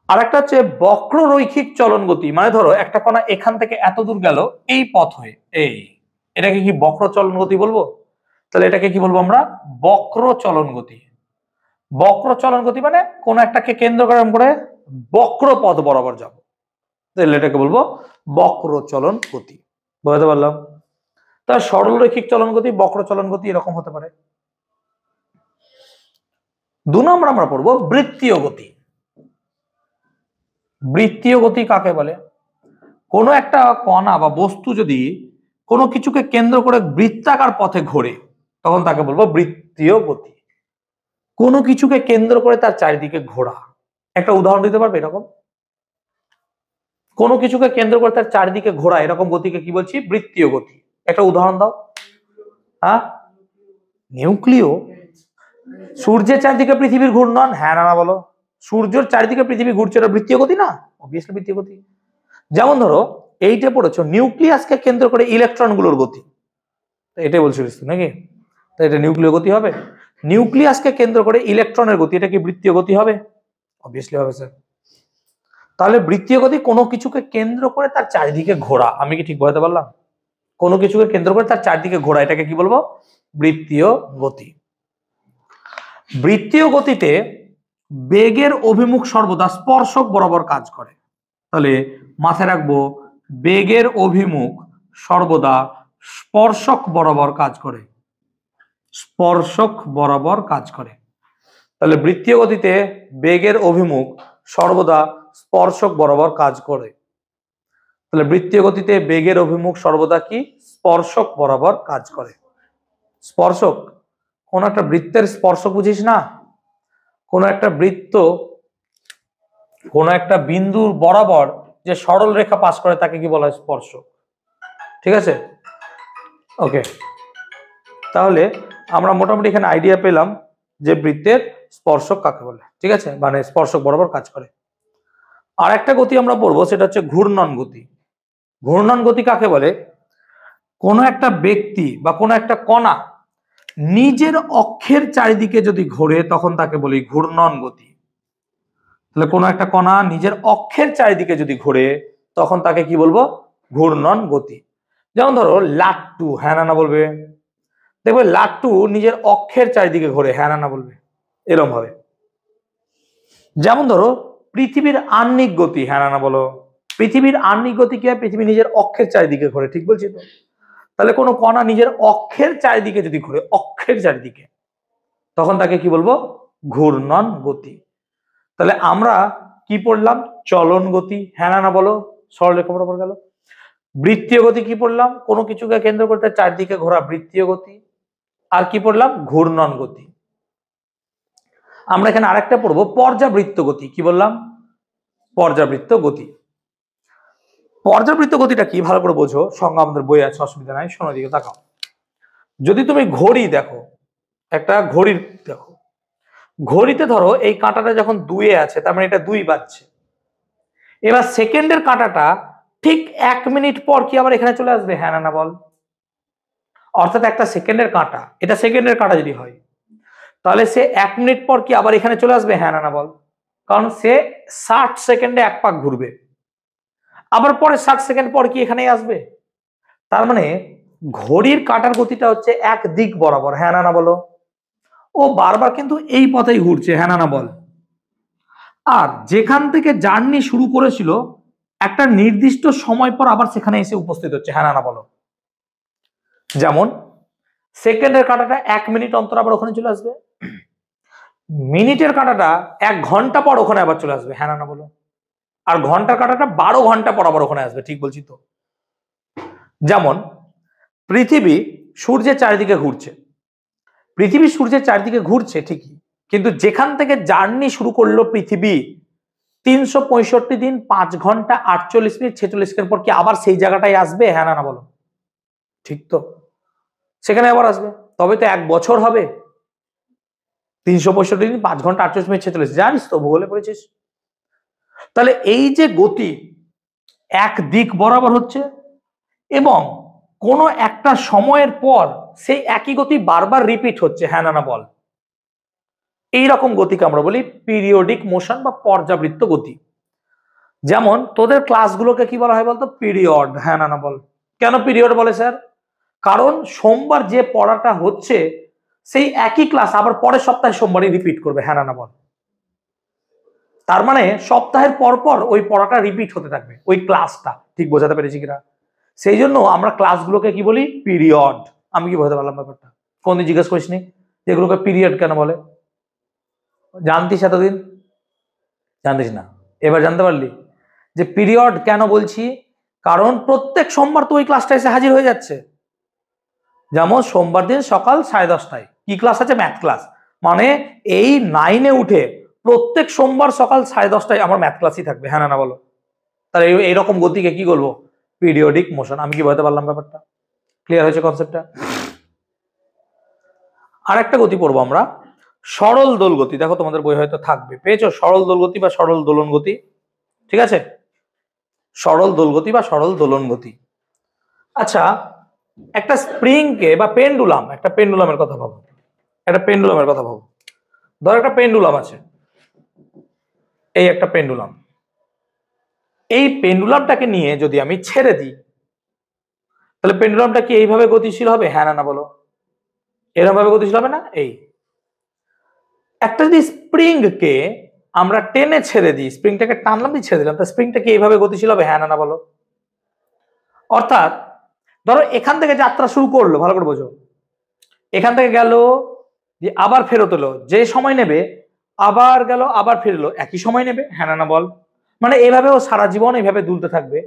আর একটা হচ্ছে বক্র রৈখিক চলন গতি, মানে ধরো একটা কণা এখান থেকে এত দূর গেল এই পথ হয়ে, এটাকে কি বক্র চলন গতি বলবো? তাহলে এটাকে কি বলবো আমরা? বক্র চলন গতি। বক্র চলন গতি মানে কোন একটাকে কেন্দ্র করে বক্র পথ বরাবর যাব, তাহলে এটাকে বলবো বক্র চলন গতি। বুঝতে পারলাম? তাহলে সরল রৈখিক চলন গতি, বক্র চলন গতি এরকম হতে পারে। 2 নম্বর আমরা পড়বো বৃত্তীয় গতি। বৃত্তীয় গতি কাকে বলে? কোনো একটা কণা বা বস্তু যদি কোনো কিছুকে কেন্দ্র করে বৃত্তাকার পথে ঘোরে তখন তাকে বলবো বৃত্তীয় গতি। কোনো কিছুকে কেন্দ্র করে তার চারিদিকে ঘোরা, একটা উদাহরণ দিতে পারবে এরকম? কোনো কিছুকে কেন্দ্র করে তার চারিদিকে ঘোরা এরকম গতিকে কি বলছি? বৃত্তীয় গতি। একটা উদাহরণ দাও। হ্যাঁ, নিউক্লিয়। সূর্যের চারিদিকে পৃথিবীর ঘূর্ণন, হ্যাঁ না বলো? সূর্যের চারিদিকে পৃথিবী ঘুরছে, এটা বৃত্তীয় গতি না? অবভিয়াসলি বৃত্তীয় গতি। যেমন ধরো এইটা পড়েছো নিউক্লিয়াসকে কেন্দ্র করে ইলেকট্রনগুলোর গতি, এটাই বলছিলিস নাকি? তো এটা নিউক্লিয় গতি হবে। নিউক্লিয়াসকে কেন্দ্র করে ইলেকট্রনের গতি, এটা কি বৃত্তীয় গতি হবে? অবভিয়াসলি হবে স্যার। তাহলে বৃত্তীয় গতি কোনো কিছুকে কেন্দ্র করে তার চারিদিকে ঘোরা। আমি কি ঠিক বলতে পারলাম? কোনো কিছুকে কেন্দ্র করে তার চারিদিকে ঘোরা, এটাকে কি বলবো? বৃত্তীয় গতি। বৃত্তীয় গতিতে বেগের অভিমুখ সর্বদা স্পর্শক বরাবর কাজ করে। তাহলে মাথায় রাখবো, বেগের অভিমুখ সর্বদা স্পর্শক বরাবর কাজ করে। স্পর্শক বরাবর কাজ করে। তাহলে বৃত্তীয় গতিতে বেগের অভিমুখ সর্বদা স্পর্শক বরাবর কাজ করে। তাহলে বৃত্তীয় গতিতে বেগের অভিমুখ সর্বদা কি? স্পর্শক বরাবর কাজ করে। স্পর্শক, কোন একটা বৃত্তের স্পর্শক বুঝিস না? কোন একটা বৃত্ত কোন একটা বিন্দুর বরাবর যে সরল রেখা পাস করে তাকে কি বলা হয়? স্পর্শক। ঠিক আছে, ওকে। তাহলে আমরা মোটামুটি এখানে আইডিয়া পেলাম যে বৃত্তের স্পর্শক কাকে বলে, ঠিক আছে, মানে স্পর্শক বরাবর কাজ করে। আর একটা গতি আমরা পড়বো, সেটা হচ্ছে ঘূর্ণন গতি। ঘূর্ণন গতি কাকে বলে? কোনো একটা ব্যক্তি বা কোনো একটা কণা নিজের অক্ষের চারিদিকে যদি ঘোরে তখন তাকে বলি ঘূর্ণন গতি। তাহলে কোনো একটা কণা নিজের অক্ষের চারিদিকে যদি ঘোরে তখন তাকে কি বলবো? ঘূর্ণন গতি। যেমন ধরো লাট্টু, হ্যাঁ না বলবে? দেখবে লাট্টু নিজের অক্ষের চারিদিকে ঘোরে, হ্যাঁ না বলবে? এরকম ভাবে। যেমন ধরো পৃথিবীর আহ্নিক গতি, হ্যাঁ না বলো? পৃথিবীর আহ্নিক গতি কি হয়? পৃথিবী নিজের অক্ষের চারিদিকে ঘোরে, ঠিক বলছি তো? তাহলে কোনো কণা নিজের অক্ষের চারিদিকে যদি ঘোরে, অক্ষের চারিদিকে, তখন তাকে কি বলবো? ঘূর্ণন গতি। তাহলে আমরা কি পড়লাম? চলন গতি, হ্যাঁ না বলো? সরলরেখা বরাবর গেল। বৃত্তীয় গতি কি পড়লাম? কোনো কিছুকে কেন্দ্র করতে চারদিকে ঘোরা, বৃত্তীয় গতি। আর কি পড়লাম? ঘূর্ণন গতি। আমরা এখানে আরেকটা পড়বো পর্যাবৃত্ত গতি। কি বললাম? পর্যাবৃত্ত গতি। পর্যাবৃত্ত গতিটা কি ভালো করে বোঝো, সংজ্ঞা আমাদের বই আছে, অসুবিধা নাই, শোনো দিকে তাকাও। যদি তুমি ঘড়ি দেখো, একটা ঘড়ির দেখো, ঘড়িতে ধরো এই কাঁটাটা যখন 2-এ আছে তার মানে এটা 2 বাজছে। এবার সেকেন্ডের কাঁটাটা ঠিক 1 মিনিট পর কি আবার এখানে চলে আসবে, হ্যাঁ না বল? অর্থাৎ একটা সেকেন্ডের কাঁটা, এটা সেকেন্ডের কাঁটা যদি হয় তাহলে সে 1 মিনিট পর কি আবার এখানে চলে আসবে, হ্যাঁ না বল? কারণ সে 60 সেকেন্ডে 1 পাক ঘুরবে, আবার পরে 60 সেকেন্ড পর কি এখানেই আসবে। তার মানে ঘড়ির কাঁটার গতিটা হচ্ছে এক দিক বরাবর, হ্যাঁ না বলো? ও বারবার কিন্তু এই পথেই ঘুরছে, হ্যাঁ না বল। আর যেখান থেকে জার্নি শুরু করেছিল একটা নির্দিষ্ট সময় পর আবার সেখানে এসে উপস্থিত হচ্ছে, হ্যাঁ না বলো। যেমন সেকেন্ডের কাঁটাটা 1 মিনিট অন্তর আবার ওখানে চলে আসবে, মিনিটের কাঁটাটা 1 ঘন্টা পর ওখানে আবার চলে আসবে, হ্যাঁ না বলো। আর ঘন্টার কাঁটাটা 12 ঘন্টা পর আবার ওখানে আসবে, ঠিক বলছি তো। যেমন পৃথিবী সূর্যের চারিদিকে ঘুরছে, পৃথিবী সূর্যের চারিদিকে ঘুরছে ঠিকই, কিন্তু যেখান থেকে জার্নি শুরু করলো পৃথিবী 365 দিন 5 ঘন্টা 48 মিনিট 46 সেকেন্ড পর কি আবার সেই জায়গাটায় আসবে, হ্যাঁ না বলো। ঠিক তো, সেখানে আবার আসবে, তবে তো 1 বছর হবে। 365 দিন 5 ঘন্টা 48 মিনিট 46, জানিস তো, ভূগোলে পড়েছিস। তাহলে এই যে গতি এক দিক বরাবর হচ্ছে এবং কোনো একটা সময়ের পর সেই একই গতি বারবার রিপিট হচ্ছে, হ্যাঁ না বল, এইরকম গতিকে আমরা বলি পিরিয়ডিক মোশন বা পর্যাবৃত্ত গতি। যেমন তোদের ক্লাসগুলোকে কি বলা হয় বলতো, পিরিয়ড, হ্যাঁ না বল। কেন পিরিয়ড বলে স্যার? কারণ সোমবার যে পড়াটা হচ্ছে সেই একই ক্লাস আবার পরের সপ্তাহে সোমবারই রিপিট করবে, হ্যাঁ না বল। তার মানে সপ্তাহের পর পর ওই পড়াটা রিপিট হতে থাকবে, ওই ক্লাসটা, ঠিক বোঝাতে পেরেছি কিনা? সেই জন্য আমরা ক্লাসগুলোকে কি বলি, পিরিয়ড। আমি কি বোঝাতে পারলাম ব্যাপারটা? কোনদিন জিজ্ঞেস করিসনি যেগুলোকে পিরিয়ড কেন বলে? জানতিস এতদিন? জানতিস না, এবার জানতে পারলি যে পিরিয়ড কেন বলছি? কারণ প্রত্যেক সোমবার তো ওই ক্লাসটা এসে হাজির হয়ে যাচ্ছে। যেমন সোমবার দিন সকাল 10:30টায় কি ক্লাস আছে? Math class. মানে এই 9-এ উঠে প্রত্যেক সোমবার সকাল 10:30টায় আমার ম্যাথ ক্লাসই থাকবে, হ্যাঁ না বলো। তাহলে এইরকম গতিকে কি বলবো? Periodic motion. আমি কি বলতে পারলাম ব্যাপারটা? ক্লিয়ার হয়েছে কনসেপ্টটা? আর একটা গতি পড়বো আমরা, সরল দোল গতি। দেখো তোমাদের বই হয়তো থাকবে, পেয়েছো? সরল দোল গতি বা সরল দোলন গতি, ঠিক আছে? সরল দোল গতি বা সরল দোলন গতি। আচ্ছা, একটা স্প্রিংকে বা পেন্ডুলাম, একটা পেন্ডুলামের কথা ভাবো, একটা পেন্ডুলামের কথা ভাবো। ধর একটা পেন্ডুলাম আছে, এই একটা পেন্ডুলাম। এই পেন্ডুলামটাকে নিয়ে যদি আমি ছেড়ে দিই তাহলে পেন্ডুলামটা কি এইভাবে গতিশীল হবে, হ্যাঁ না বলো? এরকম ভাবে গতিশীল হবে না? এই একটা যদি স্প্রিংকে আমরা টেনে ছেড়ে দিই, স্প্রিংটাকে টানলাম দিয়ে ছেড়ে দিলাম, তা স্প্রিংটা কি এইভাবে গতিশীল হবে, হ্যাঁ না বলো? অর্থাৎ ধরো এখান থেকে যাত্রা শুরু করলো, ভালো করে বোঝো, এখান থেকে গেল, যে আবার ফেরত এলো, যে সময় নেবে, আবার গেল আবার ফিরলো, একই সময় নেবে, হ্যাঁ না বল? মানে এইভাবে ও সারা জীবন এইভাবে দুলতে থাকবে।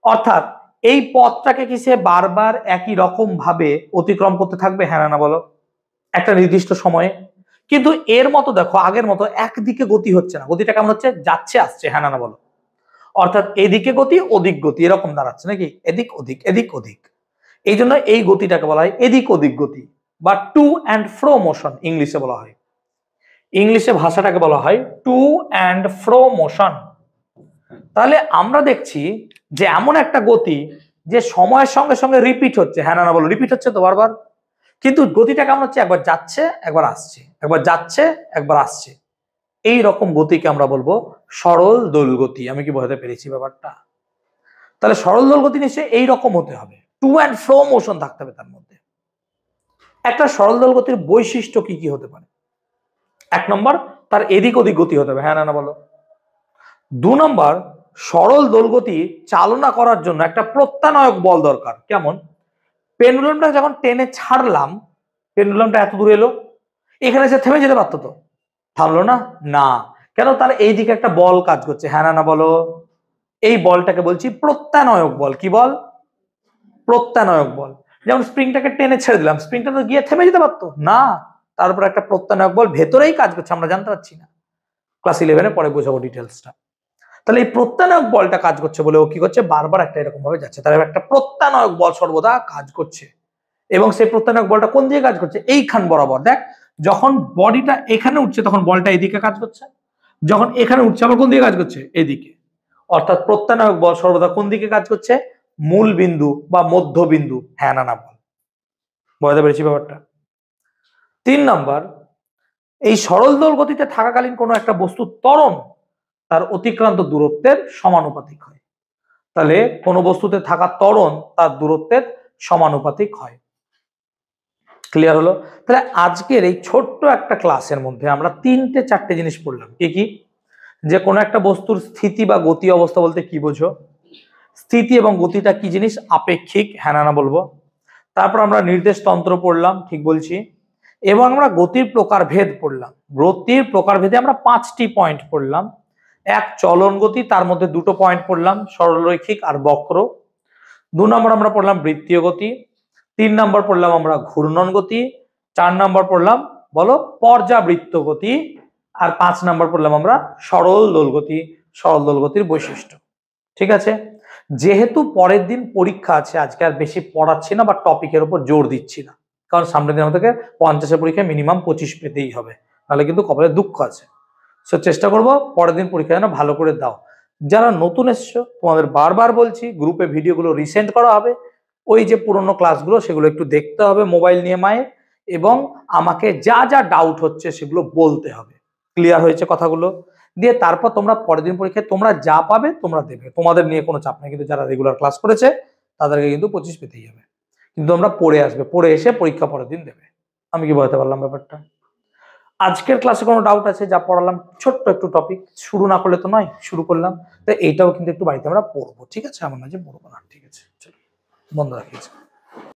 অর্থাৎ এই পথটাকে কি সে বারবার একই রকম ভাবে অতিক্রম করতে থাকবে, হ্যাঁ না বলো? একটা নির্দিষ্ট সময়ে। কিন্তু এর মতো দেখো আগের মতো একদিকে গতি হচ্ছে না, গতিটা কেমন হচ্ছে? যাচ্ছে আসছে, হ্যাঁ না বলো? অর্থাৎ এদিকে গতি ওদিক গতি এরকম দাঁড়াচ্ছে নাকি, এদিক ওদিক এদিক ওদিক। এই জন্য এই গতিটাকে বলা হয় এদিক ওদিক গতি বা টু অ্যান্ড ফ্রো মোশন, ইংলিশে বলা হয়। ইংলিশে ভাষাটাকে বলা হয় টু অ্যান্ড ফ্রো মোশন। তাহলে আমরা দেখছি যে এমন একটা গতি যে সময়ের সঙ্গে সঙ্গে রিপিট হচ্ছে, হ্যাঁ না বলো? রিপিট হচ্ছে তো বারবার, কিন্তু গতিটা কেমন হচ্ছে? একবার যাচ্ছে একবার আসছে, একবার যাচ্ছে একবার আসছে। এই রকম গতিকে আমরা বলবো সরল দোল গতি। আমি কি বোঝাতে পেরেছি ব্যাপারটা? তাহলে সরল দোল গতি নিশ্চয়ই এইরকম হতে হবে, টু অ্যান্ড ফ্রো মোশন থাকতে হবে তার মধ্যে। একটা সরল দোল গতির বৈশিষ্ট্য কি কি হতে পারে? 1 নম্বর, তার এদিক ওদিক গতি হতে হবে, হ্যাঁ না বলো? 2 নম্বর, সরল দোল গতি চালনা করার জন্য একটা প্রত্যানয়ক বল দরকার। কেমন? পেন্ডুলামটা যখন টেনে ছাড়লাম, পেন্ডুলামটা এত দূর এলো, এখানে এসে থেমে যেতে পারতো তো, থামলো না, না কেন? তার এইদিকে একটা বল কাজ করছে, হ্যাঁ না বলো? এই বলটাকে বলছি প্রত্যানয়ক বল। কি বল? প্রত্যানয়ক বল। যেমন স্প্রিংটাকে টেনে ছেড়ে দিলাম, স্প্রিংটা তো গিয়ে থেমে যেতে পারতো না, তারপর একটা প্রত্যানয়ক বল ভেতরেই কাজ করছে, আমরা জানতে পারছি না। ক্লাস 11-এ পরে বোঝাবো ডিটেলসটা। তাহলে এই প্রত্যানয়ক বলটা কাজ করছে বলে ও কি করছে? বারবার একটা এরকম ভাবে যাচ্ছে, তাহলে একটা প্রত্যানয়ক বল সর্বদা কাজ করছে। এবং সেই প্রত্যানয়ক বলটা কোন দিকে কাজ করছে? এইখান বরাবর। দেখ, যখন বডিটা এখানে উঠছে তখন বলটা এদিকে কাজ করছে, যখন এখানে উঠছে আবার কোন দিকে কাজ করছে? এদিকে। অর্থাৎ প্রত্যানয়ক বল সর্বদা কোন দিকে কাজ করছে? মূল বিন্দু বা মধ্যবিন্দু, হ্যাঁ না বল? বুঝতে পেরেছি ব্যাপারটা? 3 নম্বর, এই সরল দোল গতিতে থাকাকালীন কোনো একটা বস্তুর ত্বরণ তার অতিক্রান্ত দূরত্বের সমানুপাতিক হয়। তাহলে কোনো বস্তুতে থাকা ত্বরণ তার দূরত্বের সমানুপাতিক হয়। ক্লিয়ার হলো? তাহলে আজকের এই ছোট্ট একটা ক্লাসের মধ্যে আমরা 3-4টে জিনিস পড়লাম। কি কি? যে কোনো একটা বস্তুর স্থিতি বা গতি অবস্থা বলতে কি বোঝো? স্থিতি এবং গতিটা কি জিনিস? আপেক্ষিক, হ্যাঁ না বলবো। তারপর আমরা নির্দেশ তন্ত্র পড়লাম, ঠিক বলছি, এবং আমরা গতির প্রকারভেদ পড়লাম। গতির প্রকারভেদে আমরা 5টি পয়েন্ট পড়লাম। এক চলন গতি, তার মধ্যে 2টো পয়েন্ট পড়লাম, সরলরৈখিক আর বক্র। 2 নম্বর আমরা পড়লাম বৃত্তীয় গতি। 3 নম্বর পড়লাম আমরা ঘূর্ণন গতি। 4 নম্বর পড়লাম বলো পর্যাবৃত্ত গতি। আর 5 নম্বর পড়লাম আমরা সরল দোল গতি, সরল দোল গতির বৈশিষ্ট্য। ঠিক আছে? যেহেতু পরের দিন পরীক্ষা আছে, আজকে আর বেশি পড়াচ্ছি না বা টপিকের উপর জোর দিচ্ছি না, কারণ সামনের দিন আমাদেরকে 50-এর পরীক্ষায় মিনিমাম 25 পেতেই হবে, নাহলে কিন্তু কপালে দুঃখ আছে। সো চেষ্টা করবো পরের দিন পরীক্ষা যেন ভালো করে দাও। যারা নতুন এসছো তোমাদের বারবার বলছি, গ্রুপে ভিডিওগুলো রিসেন্ড করা হবে, ওই যে পুরোনো ক্লাসগুলো সেগুলো একটু দেখতে হবে মোবাইল নিয়ে মায়ের, এবং আমাকে যা যা ডাউট হচ্ছে সেগুলো বলতে হবে। ক্লিয়ার হয়েছে কথাগুলো? দিয়ে তারপর তোমরা পরের দিন পরীক্ষায় তোমরা যা পাবে তোমরা দেবে, তোমাদের নিয়ে কোনো চাপ নেই। কিন্তু যারা রেগুলার ক্লাস করেছে তাদেরকে কিন্তু 25 পেতেই হবে। কিন্তু তোমরা পড়ে আসবে, পড়ে এসে পরীক্ষা পরের দিন দেবে। আমি কি বলতে পারলাম ব্যাপারটা? আজকের ক্লাসে কোনো ডাউট আছে? যা পড়ালাম ছোট্ট একটু টপিক, শুরু না করলে তো নয়, শুরু করলাম। তো এইটাও কিন্তু একটু বাড়িতে আমরা পড়বো, ঠিক আছে? এমন না যে পড়বো না, ঠিক আছে? চলো বন্ধ রাখিয়েছি।